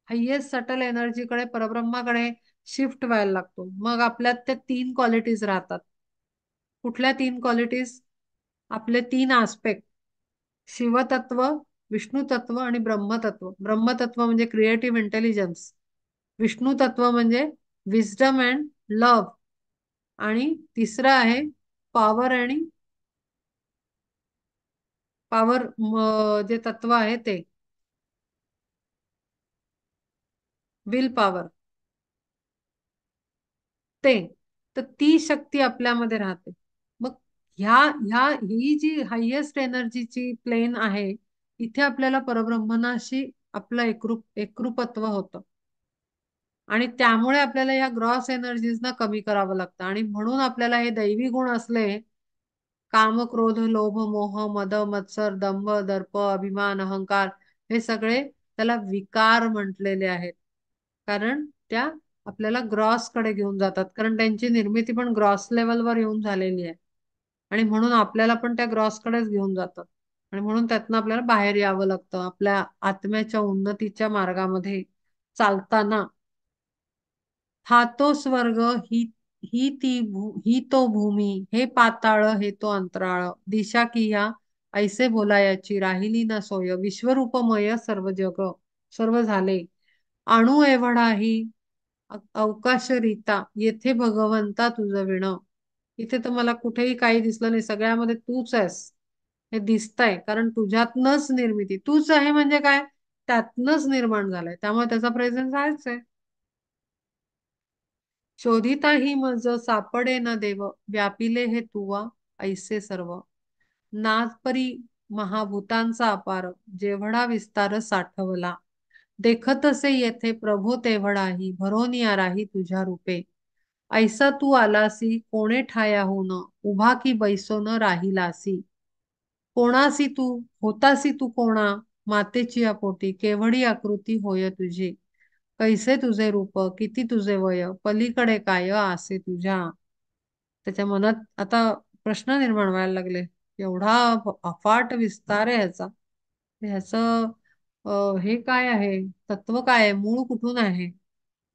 हायेस्ट सटल एनर्जीकडे, परब्रह्माकडे शिफ्ट व्हायला लागतो. मग आपल्यात त्या तीन क्वालिटीज राहतात. कुठल्या तीन क्वालिटीज? आपले तीन आस्पेक्ट, शिवतत्व, विष्णू तत्व आणि ब्रह्मतत्व. ब्रह्मतत्व म्हणजे क्रिएटिव्ह इंटेलिजन्स, विष्णू तत्व म्हणजे विस्डम अँड लव्ह, आणि तिसरं आहे पॉवर, आणि पॉवर जे तत्व आहे ते विल पॉवर. ते, तर ती शक्ती आपल्यामध्ये राहते. मग ह्या ह्या ही जी हायेस्ट एनर्जीची प्लेन आहे, इथे आपल्याला परब्रह्मनाशी आपलं एकरूपत्व होतं, आणि त्यामुळे आपल्याला या ग्रॉस एनर्जीजना कमी करावं लागतं. आणि म्हणून आपल्याला हे दैवी गुण असले, काम क्रोध लोभ मोह मद मत्सर दंभ दर्प अभिमान अहंकार, हे सगळे त्याला विकार म्हटलेले आहेत. कारण त्या आपल्याला ग्रॉस कडे घेऊन जातात, कारण त्यांची निर्मिती पण ग्रॉस लेवलवर येऊन झालेली आहे, आणि म्हणून आपल्याला पण त्या ग्रॉस कडेच घेऊन जातात. आणि म्हणून त्यातनं आपल्याला बाहेर यावं लागतं आपल्या आत्म्याच्या उन्नतीच्या मार्गामध्ये चालताना. हा तो स्वर्ग, ही ही तो भूमी, हे पाताळ, हे तो अंतराळ, दिशा की ह्या ऐसे बोलायाची राहिली ना सोय, विश्वरूपमय सर्व जग, सर्व झाले अणु एवढाही अवकाशरिता, येथे भगवंता तुझं विण. इथे तर मला कुठेही काही दिसलं नाही, सगळ्यामध्ये तूच आहेस हे दिसतंय, कारण तुझ्यातनच निर्मिती, तूच आहे म्हणजे काय, त्यातनच निर्माण झालंय, त्यामुळे त्याचा प्रेझेन्स आहेच आहे. शोधिता ही मज सापडे न देव, व्यापिले हे तुवा ऐसे सर्व, नागपरी महाभूतांचा अपार, जेवढा विस्तार साठवला, देखतसे येथे प्रभो तेवढाही, भरोनिया राही तुझ्या रूपे, ऐसा तू आलासी कोणे ठायाहून, उभा की बैसोन राहिलासी, कोणासी तू होतासी तू कोणा, मातेची अपोटी केवढी आकृती होय तुझी, कैसे तुझे रूप किती तुझे वय, पलीकडे काय आसे तुझ्या. त्याच्या मनात आता प्रश्न निर्माण व्हायला लागले, एवढा अफाट विस्तार आहे ह्याचा, ह्याचं हे काय आहे, तत्व काय आहे, मूळ कुठून आहे.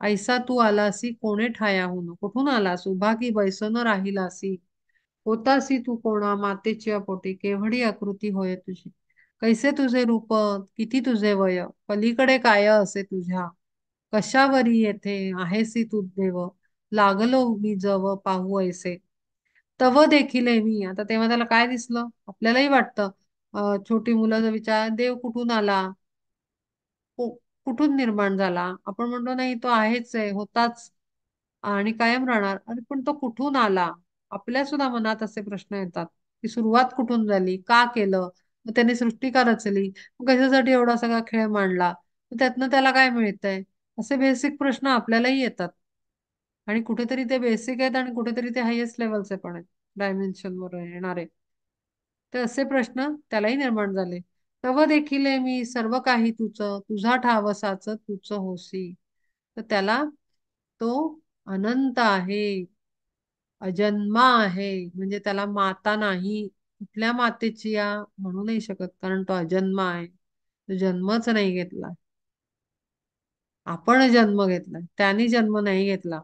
ऐसा तू आलासी कोणे ठायाहून, कुठून आलास, उभा की बैसन राहिलासी, होतासी तू कोणा, मातेच्या पोटी केवढी आकृती होय तुझी. कैसे तुझे रूप, किती तुझे वय, पलीकडे काय असे तुझ्या, कशावरी येथे आहेसी तू देव, लागलो मी जव पाहू ऐसे. तव देखील मी, आता तेव्हा त्याला काय दिसलं, आपल्यालाही वाटतं छोटी मुलं विचार देव कुठून आला, कुठून निर्माण झाला, आपण म्हणतो नाही तो आहेच आहे, होताच आणि कायम राहणार. अरे पण तो कुठून आला, आपल्या सुद्धा मनात असे प्रश्न येतात की सुरुवात कुठून झाली, का केलं, मग त्याने सृष्टी का रचली, मग कशासाठी एवढा सगळा खेळ मांडला, मग त्यातनं त्याला काय मिळतंय, असे बेसिक प्रश्न आपल्यालाही येतात. आणि कुठेतरी ते बेसिक आहेत आणि कुठेतरी ते हायएस्ट लेवलचे पण आहेत, डायमेन्शन वर येणारे. तर असे प्रश्न त्यालाही निर्माण झाले. तव देखील मी सर्व काही तुझ, तुझा ठावसाच तुझ होसी. तर त्याला तो अनंत आहे, अजन्मा आहे, म्हणजे त्याला माता नाही, कुठल्या मातेची या म्हणू नाही शकत, कारण तो अजन्मा आहे, तो जन्मच नाही घेतला. आपण जन्म घेतला, त्यांनी जन्म नाही घेतला.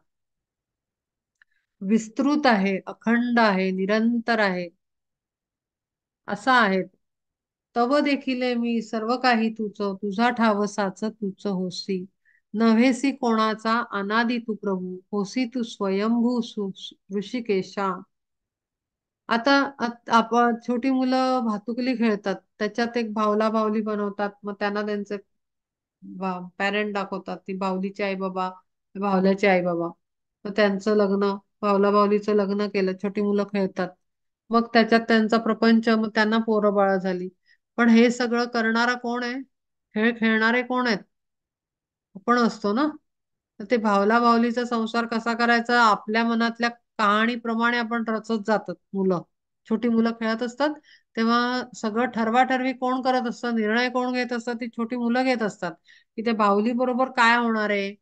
विस्तृत आहे, अखंड आहे, निरंतर आहे, असा आहे. तव देखील मी सर्व काही तुझ, तुझा ठावसाच तुझ होसी. नव्हेसी कोणाचा अनादि तू प्रभू, होसी तू स्वयंभू ऋषिकेशा. आता आपण छोटी मुलं भातुकली खेळतात, त्याच्यात एक भावला बावली बनवतात, मग त्यांना त्यांचे पॅरेंट दाखवतात, ती बावलीचे आई बाबा, भावल्याचे आई बाबा, तर त्यांचं लग्न, भावला बावलीचं लग्न केलं, छोटी मुलं खेळतात, मग त्याच्यात त्यांचा प्रपंच, मग त्यांना पोरं बाळ झाली. पण हे सगळं करणारा कोण आहे, खेळ खेळणारे कोण आहेत, आपण असतो ना. तर ते भावला बावलीचा संसार कसा करायचा, आपल्या मनातल्या कहाणीप्रमाणे आपण रचत जातात मुलं. छोटी मुलं खेळत असतात, तेव्हा सगळं ठरवाठरवी कोण करत असतं, निर्णय कोण घेत असतात, ती छोटी मुलं घेत असतात, की ते बाहुली बरोबर काय होणार आहे,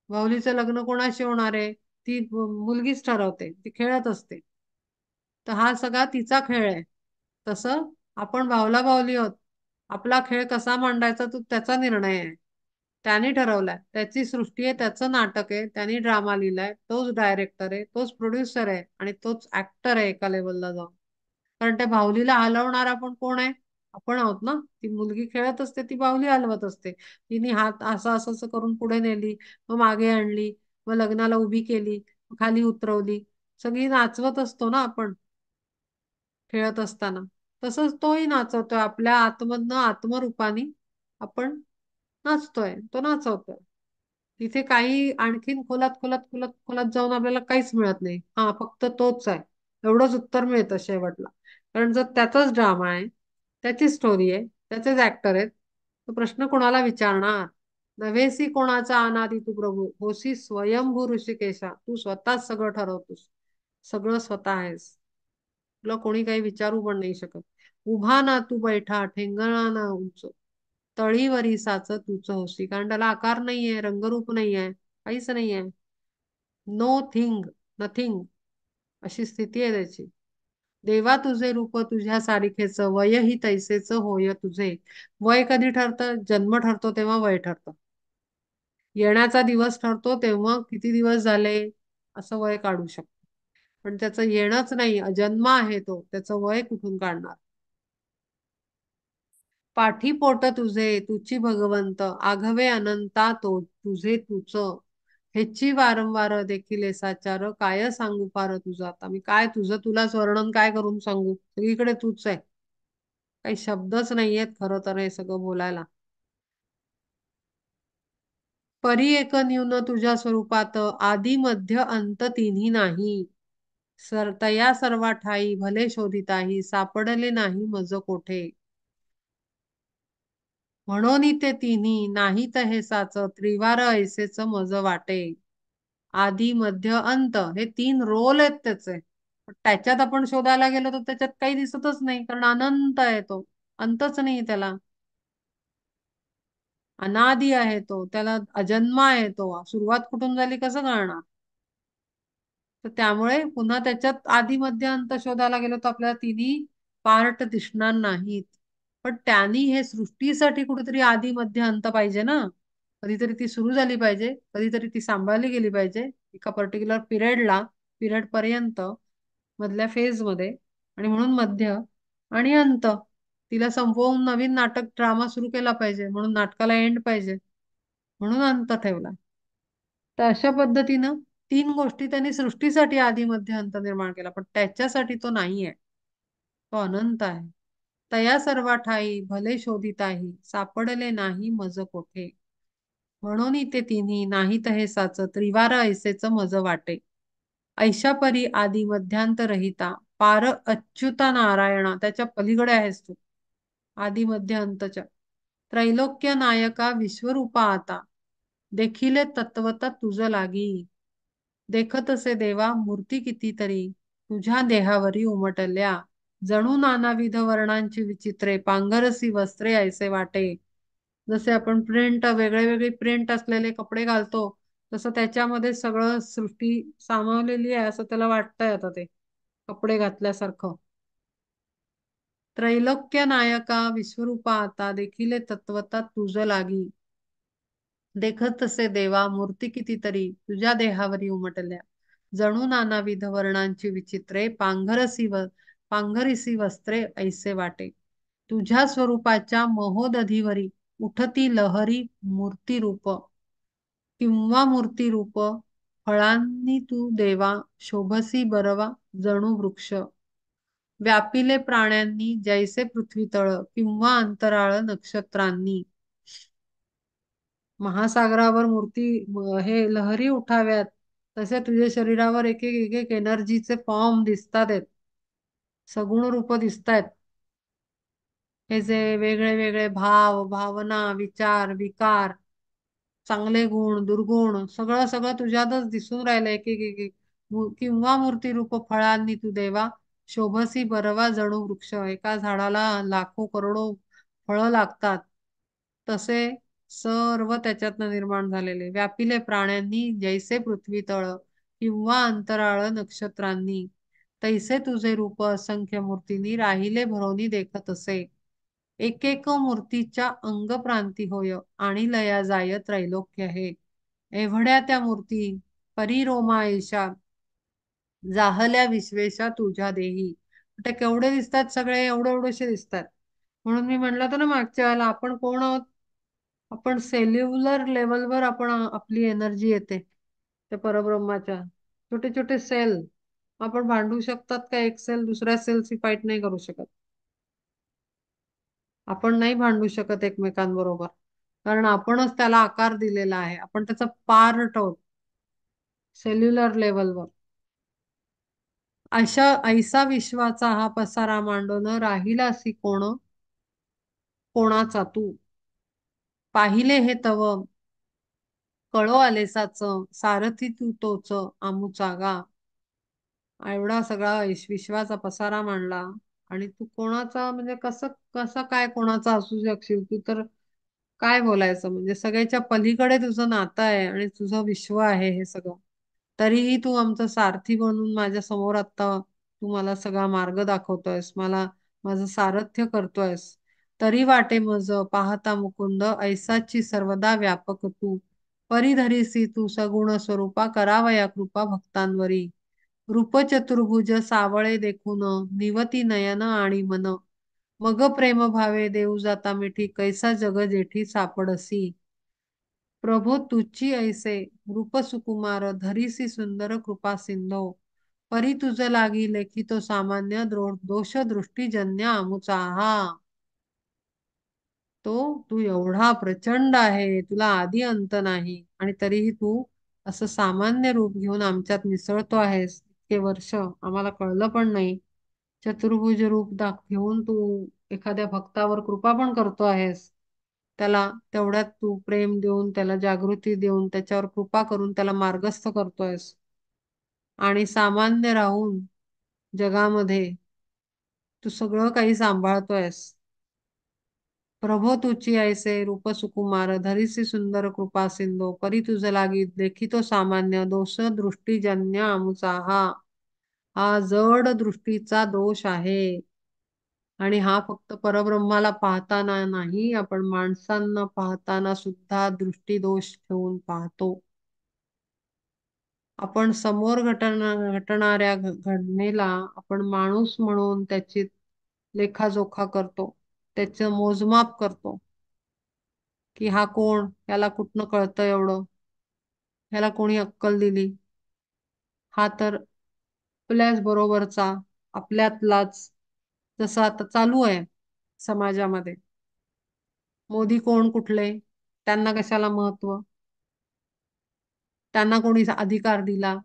बाहुलीचं लग्न कोणाशी होणार आहे, ती मुलगीच ठरवते, ती खेळत असते. तर हा सगळा तिचा खेळ आहे. तसं आपण भावला बावली आहोत, आपला खेळ कसा मांडायचा तो त्याचा निर्णय आहे, त्याने ठरवलाय, त्याची सृष्टी आहे, त्याचं नाटक आहे, त्यांनी ड्रामा लिहिलाय, तोच डायरेक्टर आहे, तोच प्रोड्युसर आहे आणि तोच ऍक्टर आहे एका लेवलला जाऊन. कारण त्या बाहुलीला हलवणारा पण कोण आहे, आपण आहोत ना. ती मुलगी खेळत असते, ती बाहुली हलवत असते, तिने हात असं असं असं करून पुढे नेली, मग मागे आणली, मग लग्नाला उभी केली, मग खाली उतरवली, सगळी नाचवत असतो ना आपण खेळत असताना. तसंच तोही नाचवतोय, आपल्या आतमधनं आत्मरूपाने आपण नाचतोय, तो नाचवतोय. तिथे काही आणखीन खोलात खोलात खोलात खोलात जाऊन आपल्याला काहीच मिळत नाही, हा फक्त तोच आहे एवढंच उत्तर मिळतं शेवटला. कारण जर त्याचाच ड्रामा आहे, त्याची स्टोरी आहे, त्याचेच ऍक्टर आहेत, तर प्रश्न कोणाला विचारणार. नव्हेसी कोणाचा अनादि तू प्रभू, होसी स्वयंभू ऋषिकेशा. तू स्वतःच सगळं ठरवतोस, सगळं स्वतः आहेस, तुला कोणी काही विचारू पण नाही शकत. उभा ना तू बैठा, ठेंगणा ना उंच, तळीवरी साच तूच होसी. कारण त्याला आकार नाहीये, रंगरूप नाहीये, काहीच नाहीये, नो थिंग, नथिंग, अशी स्थिती आहे त्याची. देवा तुझे रूप तुझ्या सारिखेच, वय ही तैसेच होय तुझे. वय कधी ठरतं, जन्म ठरतो तेव्हा वय ठरतं, येण्याचा दिवस ठरतो तेव्हा किती दिवस झाले असं वय काढू शकतो. पण त्याचं येणंच नाही, जन्म आहे तो, त्याचं वय कुठून काढणार. पाठीपोट तुझे तुची भगवंत, आघवे अनंता तो तुझे तुच, ह्याची वारंवार देखील साचार, काय सांगू पार तुझं. आता मी काय तुझं तुलाच वर्णन काय करून सांगू, सगळीकडे तूच आहे, काही शब्दच नाहीयेत खरं तर हे सगळं बोलायला. परी एक न्यून तुझ्या स्वरूपात, आदि मध्य अंत तिन्ही नाही. तया सर्वा ठाई भले शोधिताही, सापडले नाही मज कोठे. म्हणून ते तिन्ही नाहीत हे साच, त्रिवार ऐसेच मज वाटे. आदि मध्य अंत हे तीन रोल आहेत त्याचे, पण त्याच्यात आपण शोधायला गेलो तर त्याच्यात काही दिसतच नाही, कारण अनंत आहे तो, अंतच नाही त्याला. अनादि आहे तो, त्याला अजन्म आहे तो, सुरुवात कुठून झाली कसं कळणार. तर त्यामुळे पुन्हा त्याच्यात आदि मध्य अंत शोधायला गेलो तर आपल्याला तिन्ही पार्ट दिसणार नाहीत. पण त्यांनी हे सृष्टीसाठी कुठेतरी आदि मध्य अंत पाहिजे ना, कधीतरी ती सुरू झाली पाहिजे, कधीतरी ती सांभाळली गेली पाहिजे एका पर्टिक्युलर पिरियड पर्यंत, मधल्या फेज मध्ये, आणि म्हणून मध्य आणि अंत, तिला संपवून नवीन नाटक ड्रामा सुरू केला पाहिजे म्हणून नाटकाला एंड पाहिजे म्हणून अंत ठेवला. तर अशा पद्धतीनं तीन गोष्टी त्यांनी सृष्टीसाठी आधी मध्य अंत निर्माण केला पण त्याच्यासाठी तो नाहीये. तो अनंत आहे. तया सर्वा ठाई भले शोधिताही सापडले नाही मज कोठे. म्हणून ते तिन्ही नाहीत हे साच त्रिवार ऐसेच मज वाटे. ऐशापरी आदी मध्यांत रहिता पार अच्युता नारायणा त्याच्या पलीकडे आहेस तू आदी मध्य अंतच्या. त्रैलोक्य नायका विश्वरूपा आता देखिले तत्वता तुझ लागी. देखतसे देवा मूर्ती कितीतरी तुझ्या देहावरी उमटल्या. जणू नानाविध वर्णांची विचित्रे पांघरसी वस्त्रे ऐसे वाटे. जसे आपण प्रिंट वेगळे वेगळे प्रिंट असलेले कपडे घालतो तसं त्याच्यामध्ये सगळं सृष्टी सामावलेली आहे असं त्याला वाटतंय आता ते कपडे घातल्यासारखं. त्रैलोक्य नायका विश्वरूपा आता देखिले तत्वता तुझ लागी. देखत तसे देवा मूर्ती कितीतरी तुझ्या देहावरी उमटल्या. जणू नानाविध वर्णांची विचित्रे पांघरिसी वस्त्रे ऐसे वाटे. तुझ्या स्वरूपाच्या महोदधीवरी उठती लहरी मूर्तिरूप किंवा मूर्तिरूप फळांनी तू देवा शोभसी बरवा जणू वृक्ष. व्यापिले प्राण्यांनी जैसे पृथ्वी तळ किंवा अंतराळ नक्षत्रांनी. महासागरावर हे लहरी उठाव्यात तसे तुझ्या शरीरावर एक एक एक एक एनर्जीचे फॉर्म दिसतात आहेत. सगुण रूप दिसतायत. हे जे वेगळे वेगळे भाव भावना विचार विकार चांगले गुण दुर्गुण सगळं सगळं तुझ्यातच दिसून राहिलं एक एक एक एक. किंवा मूर्तिरूप फळांनी तू देवा शोभसी बरवा जणू वृक्ष. एका झाडाला लाखो करोडो फळं लागतात तसे सर्व त्याच्यातनं निर्माण झालेले. व्यापिले प्राण्यांनी जैसे पृथ्वी तळ किंवा अंतराळ नक्षत्रांनी तैसे तुझे रूप असंख्य मूर्तींनी राहिले भरोनी देखत असे. एक एक मूर्तीच्या अंगप्रांती होय आणि लया जाय त्रैलोक्य हे. एवढ्या त्या मूर्ती परिरोमा ऐशा जाहल्या विश्वेशा तुझ्या देही. ते केवढे दिसतात सगळे एवढे एवढेसे दिसतात. म्हणून मी म्हणलं होतं ना मागच्या वेळेला आपण कोण आहोत. आपण सेल्युलर लेवलवर आपण आपली एनर्जी येते त्या परब्रह्माच्या. छोटे छोटे सेल आपण भांडू शकतात का. एक सेल दुसऱ्या सेलची फाईट नाही करू शकत. आपण नाही भांडू शकत एकमेकांबरोबर कारण आपणच त्याला आकार दिलेला आहे. आपण त्याचा पार्ट आहोत सेल्युलर लेवलवर. अशा ऐसा विश्वाचा हा पसारा मांडून राहिलासी कोणाचा तू. पाहिले हे तव कळो आलेसाच सारथी तू तोच आमुचा गा. एवढा सगळा विश्वाचा पसारा मांडला आणि तू कोणाचा म्हणजे कसं कसं काय कोणाचा असू शकशील तू तर. काय बोलायचं म्हणजे सगळ्याच्या पलीकडे तुझं नातं आहे आणि तुझं विश्व आहे हे सगळं. तरीही तू आमचं सारथी बनून माझ्या समोर आता तू मला सगळा मार्ग दाखवतोयस. मला माझं सारथ्य करतोयस. तरी वाटे मज पाहता मुकुंद ऐसाची सर्वदा व्यापक तू. परिधरीसी तू सगुण स्वरूपा करावया कृपा भक्तांवरी. रूप चतुर्भुज सावळे देखून निवती नयन आणि मन. मग प्रेम भावे देऊ जाता मिठी कैसा जग जेठी सापडसी. प्रभो तुची ऐसे रूप सुकुमार धरिसी सुंदर कृपा सिंधो. परी तुझ लागी लेखितो सामान्य दोष दृष्टी जन्य आमुचा हा. तो तू एवढा प्रचंड आहे तुला आदी अंत नाही आणि तरीही तू असं सामान्य रूप घेऊन आमच्यात मिसळतो आहेस. इतके वर्ष आम्हाला कळलं पण नाही. चतुर्भुज रूप घेऊन तू एखाद्या भक्तावर कृपा पण करतो आहेस. त्याला तेवढ्यात तू प्रेम देऊन त्याला जागृती देऊन त्याच्यावर कृपा करून त्याला मार्गस्थ करतोयस. आणि सामान्य राहून जगामध्ये तू सगळं काही सांभाळतोयस. प्रभो तुची ऐसे रूप सुकुमार धरिसी सुंदर कृपा सिंधो. परी तुझ लागी देखितो सामान्य दोष दृष्टी जन्य आमुचा हा. हा जड दृष्टीचा दोष आहे आणि हा फक्त परब्रह्माला पाहताना नाही आपण माणसांना पाहताना सुद्धा दृष्टी दोष ठेवून पाहतो. आपण समोर घडणाऱ्या घटनेला आपण माणूस म्हणून त्याची लेखाजोखा करतो. त्याचं मोजमाप करतो की हा कोण, याला कुठनं कळतं एवढं, ह्याला कोणी अक्कल दिली, हा तर आपल्याच बरोबरचा, आपल्यातलाच. जसं आता चालू आहे समाजामध्ये, मोदी कोण कुठले, त्यांना कशाला महत्व, त्यांना कोणी अधिकार दिला,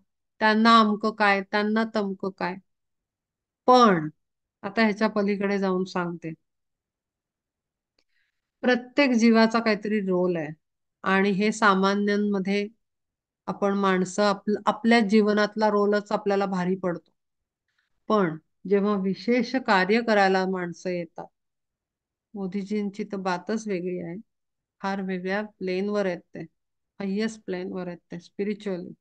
त्यांना अमकं काय, त्यांना तमकं काय. पण आता ह्याच्या पलीकडे जाऊन सांगते, प्रत्येक जीवाचा काहीतरी रोल आहे. आणि हे सामान्यांमध्ये आपण माणसं आपल्या जीवनातला रोलच आपल्याला भारी पडतो. पण जेव्हा विशेष कार्य करायला माणसं येतात, मोदीजींची तर बातच वेगळी आहे. फार वेगळ्या प्लेनवर आहेत ते, हायेस्ट प्लेनवर आहेत ते, स्पिरिच्युअली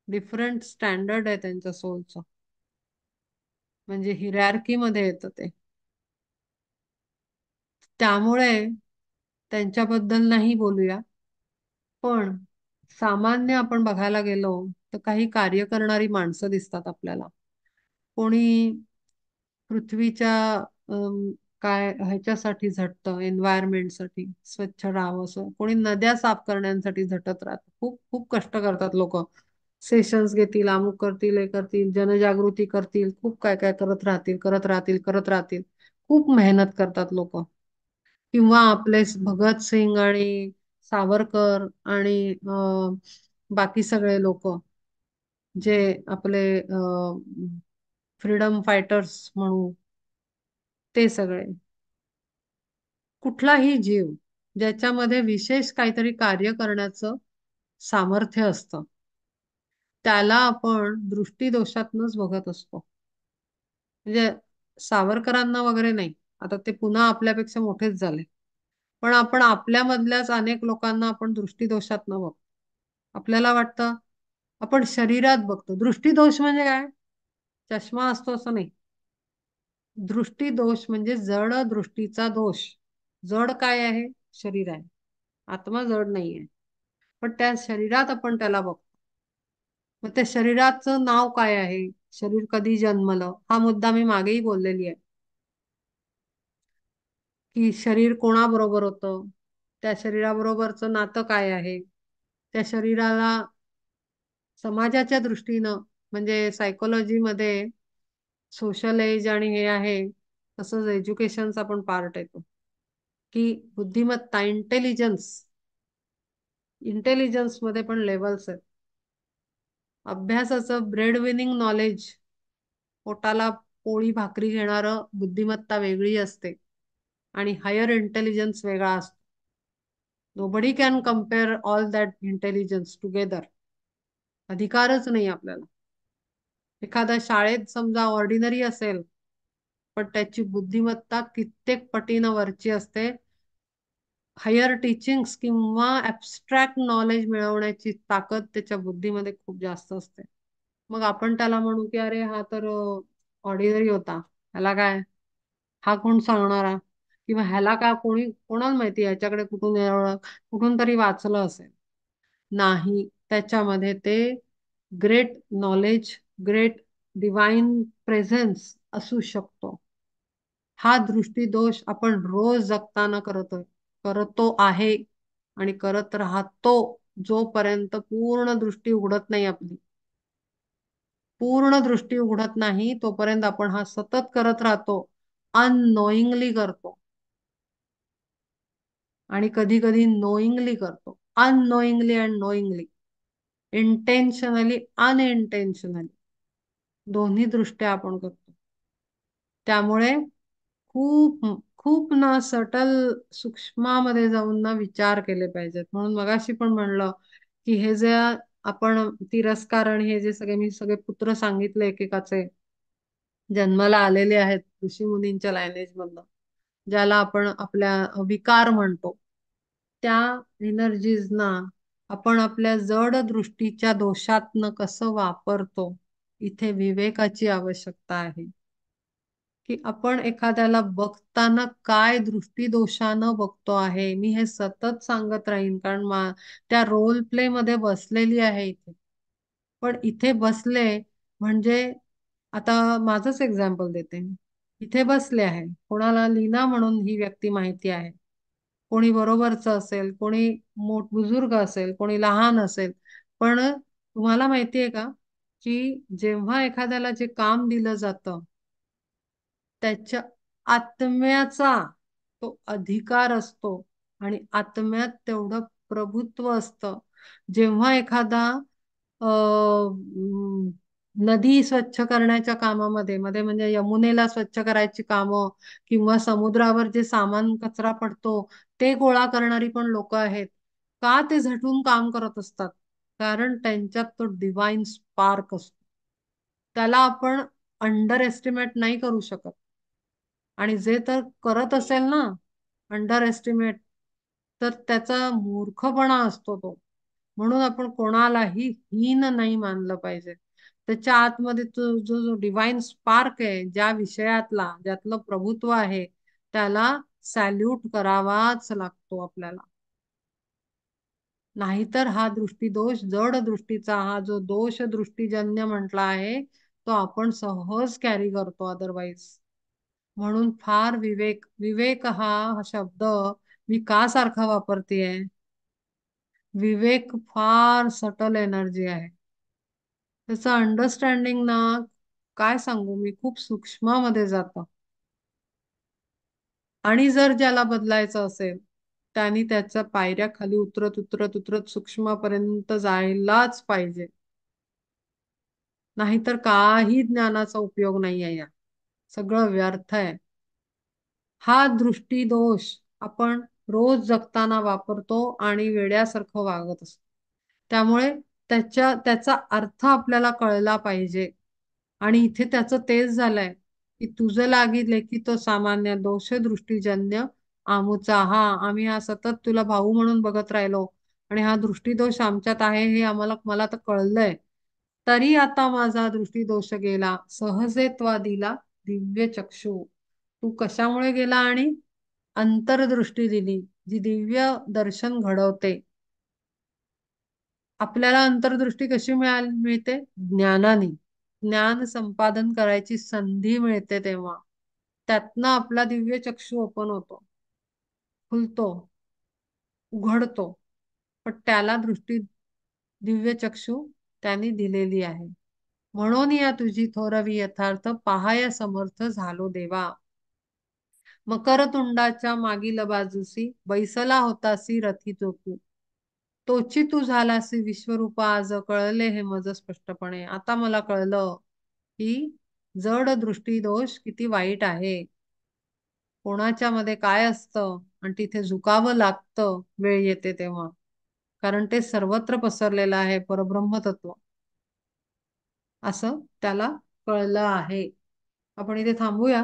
डिफरंट स्टँडर्ड आहे त्यांच्या सोलचं. म्हणजे हिरॅर्की मध्ये येतं ते. त्यामुळे त्यांच्याबद्दल नाही बोलूया. पण सामान्य आपण बघायला गेलो तर काही कार्य करणारी माणसं दिसतात आपल्याला. कोणी पृथ्वीच्या काय ह्याच्यासाठी झटतं, एन्व्हायरमेंटसाठी, स्वच्छ राहावं असं. कोणी नद्या साफ करण्यासाठी झटत राहतं. खूप खूप कष्ट करतात लोक. सेशन्स घेतील, अमुक करतील, हे करतील, जनजागृती करतील, खूप काय काय करत राहतील, करत राहतील, करत राहतील. खूप मेहनत करतात लोक. किंवा आपले भगत सिंग आणि सावरकर आणि बाकी सगळे लोक जे आपले फ्रीडम फायटर्स म्हणू, ते सगळे. कुठलाही जीव ज्याच्यामध्ये विशेष काहीतरी कार्य करण्याचं सामर्थ्य असतं, त्याला आपण दृष्टीदोषातनच बघत असतो. म्हणजे सावरकरांना वगैरे नाही, आता ते पुन्हा आपल्यापेक्षा मोठेच झाले. पण आपण आपल्यामधल्याच अनेक लोकांना आपण दृष्टीदोषातनं बघतो. आपल्याला वाटतं, आपण शरीरात बघतो. दृष्टीदोष म्हणजे काय? चष्मा असतो असं नाही. दृष्टीदोष म्हणजे जड दृष्टीचा दोष. जड काय आहे? शरीर आहे. आत्मा जड नाहीये. पण त्या शरीरात आपण त्याला बघतो. मग त्या शरीराचं नाव काय आहे? शरीर कधी जन्मलं? हा मुद्दा मी मागेही बोललेली आहे. की शरीर कोणाबरोबर होतं? त्या शरीराबरोबरचं नातं काय आहे? त्या शरीराला समाजाच्या दृष्टीनं, म्हणजे सायकोलॉजीमध्ये सोशल एज आणि हे आहे, तसंच एज्युकेशनचा पण पार्ट येतो. की बुद्धिमत्ता, इंटेलिजन्स मध्ये पण लेवल्स आहेत. अभ्यासाचं ब्रेड विनिंग नॉलेज, पोटाला पोळी भाकरी घेणारं बुद्धिमत्ता वेगळी असते आणि हायर इंटेलिजन्स वेगळा असतो. Nobody can compare all that intelligence together. अधिकारच नाही आपल्याला. एखाद्या शाळेत समजा ऑर्डिनरी असेल, पण त्याची बुद्धिमत्ता कित्येक पटीनं वरची असते. हायर टीचिंग्स किंवा ऍबस्ट्रॅक्ट नॉलेज मिळवण्याची ताकद त्याच्या बुद्धीमध्ये खूप जास्त असते. मग आपण त्याला म्हणू की अरे हा तर ऑर्डिनरी होता, ह्याला काय, हा कोण सांगणारा, किंवा ह्याला काय, कोणाला माहिती ह्याच्याकडे कुठून कुठून तरी वाचलं असेल. नाही, त्याच्यामध्ये ते great knowledge, great divine presence असू शकतो. हा दृष्टीदोष आपण रोज जगताना करतो आहे आणि करत राहतो. जोपर्यंत पूर्ण दृष्टी उघडत नाही आपली, पूर्ण दृष्टी उघडत नाही तोपर्यंत आपण हा सतत करत राहतो. अननोईंगली करतो आणि कधी कधी नोईंगली करतो. अननोईंगली अँड नोईंगली, इंटेन्शनली अनइंटेन्शनली, दोन्ही दृष्ट्या आपण करतो. त्यामुळे खूप खूप ना सटल सूक्ष्मामध्ये जाऊन ना विचार केले पाहिजेत. म्हणून मगाशी पण म्हणलं की हे जे आपण तिरस्कार आणि हे जे सगळे मी सगळे पुत्र सांगितले एकेकाचे, जन्माला आलेले आहेत ऋषी मुनींच्या लायनेज मधनं, ज्याला आपण आपल्या विकार म्हणतो, त्या एनर्जीजना आपण आपल्या जड दृष्टीच्या दोषातनं कसं वापरतो, इथे विवेकाची आवश्यकता आहे. की आपण एखाद्याला बघताना काय दृष्टीदोषानं बघतो आहे. मी हे सतत सांगत राहीन, कारण त्या रोल प्ले मध्ये बसलेली आहे इथे. पण इथे बसले म्हणजे, आता माझंच एक्झाम्पल देते. इथे बसले आहे. कोणाला लीना म्हणून ही व्यक्ती माहिती आहे. कोणी बरोबरचं असेल, कोणी बुजुर्ग असेल, कोणी लहान असेल. पण तुम्हाला माहिती आहे का, की जेव्हा एखाद्याला जे काम दिलं जातं, त्याच्या आत्म्याचा तो अधिकार असतो आणि आत्म्यात तेवढं प्रभुत्व असतं. जेव्हा एखादा नदी स्वच्छ करण्याच्या कामामध्ये मध्ये म्हणजे यमुनेला स्वच्छ करायची कामं किंवा समुद्रावर जे सामान कचरा पडतो ते गोळा करणारी पण लोक आहेत. का ते झटून काम करत असतात? कारण त्यांच्यात तो डिवाइन स्पार्क असतो. त्याला आपण अंडर एस्टिमेट नाही करू शकत. आणि जे तर करत असेल ना अंडर एस्टिमेट, तर त्याचा मूर्खपणा असतो तो. म्हणून आपण कोणालाही हीन नाही मानलं पाहिजे. त्याच्या आतमध्ये तो जो जो डिवाइन स्पार्क आहे, ज्या विषयातला ज्यातलं प्रभुत्व आहे, त्याला सॅल्यूट करावाच लागतो आपल्याला. नाहीतर हा दृष्टीदोष, जड दृष्टीचा हा जो दोष दृष्टीजन्य म्हटला आहे, तो आपण सहज कॅरी करतो अदरवाईज. म्हणून फार विवेक, विवेक हा शब्द मी का सारखा वापरतेय? विवेक फार सटल एनर्जी आहे. त्याचं अंडरस्टँडिंग ना, काय सांगू मी, खूप सूक्ष्मामध्ये जातं. आणि जर ज्याला बदलायचं असेल, त्यांनी त्याच्या पायऱ्या खाली उतरत उतरत उतरत सूक्ष्मापर्यंत जायलाच पाहिजे. नाहीतर काही ज्ञानाचा उपयोग नाहीये या. सगळं व्यर्थ आहे. हा दृष्टीदोष आपण रोज जगताना वापरतो आणि वेड्यासारखं वागत असतो. त्यामुळे त्याचा अर्थ आपल्याला कळला पाहिजे. आणि इथे त्याचं तेच झालंय, की तुझं लागिले की तो सामान्य दोष दृष्टीजन्य आमुचा हा आम्ही हा सतत तुला भाऊ म्हणून बघत राहिलो आणि हा दृष्टीदोष आमच्यात आहे हे मला तर कळलंय. तरी आता माझा दृष्टीदोष गेला सहजेत्वा दिला दिव्य चक्षु. तू कशामुळे गेला? आणि अंतर्दृष्टी दिली जी दिव्य दर्शन घडवते. आपल्याला अंतर्दृष्टी कशी मिळते? ज्ञानाने. ज्ञान संपादन करायची संधी मिळते तेव्हा. त्यातनं आपला दिव्य चक्षु ओपन होतो, खुलतो, उघडतो. पण त्याला दिव्य चक्षु त्यांनी दिलेली आहे. म्हणून या तुझी थोरवी यथार्थ पहाय समर्थ झालो देवा. मकरतुंडाच्या मागील बाजूसी बैसला होतासी रथी चोखू. तोची तू झालासी विश्वरूपा आज कळले हे मज स्पष्टपणे. आता मला कळलं की जड दृष्टी दोष किती वाईट आहे. कोणाच्या मध्ये काय असतं आणि तिथे झुकावं लागतं वेळ येते तेव्हा. कारण ते सर्वत्र पसरलेलं आहे परब्रह्म तत्व. असं त्याला कळलं आहे. आपण इथे थांबूया.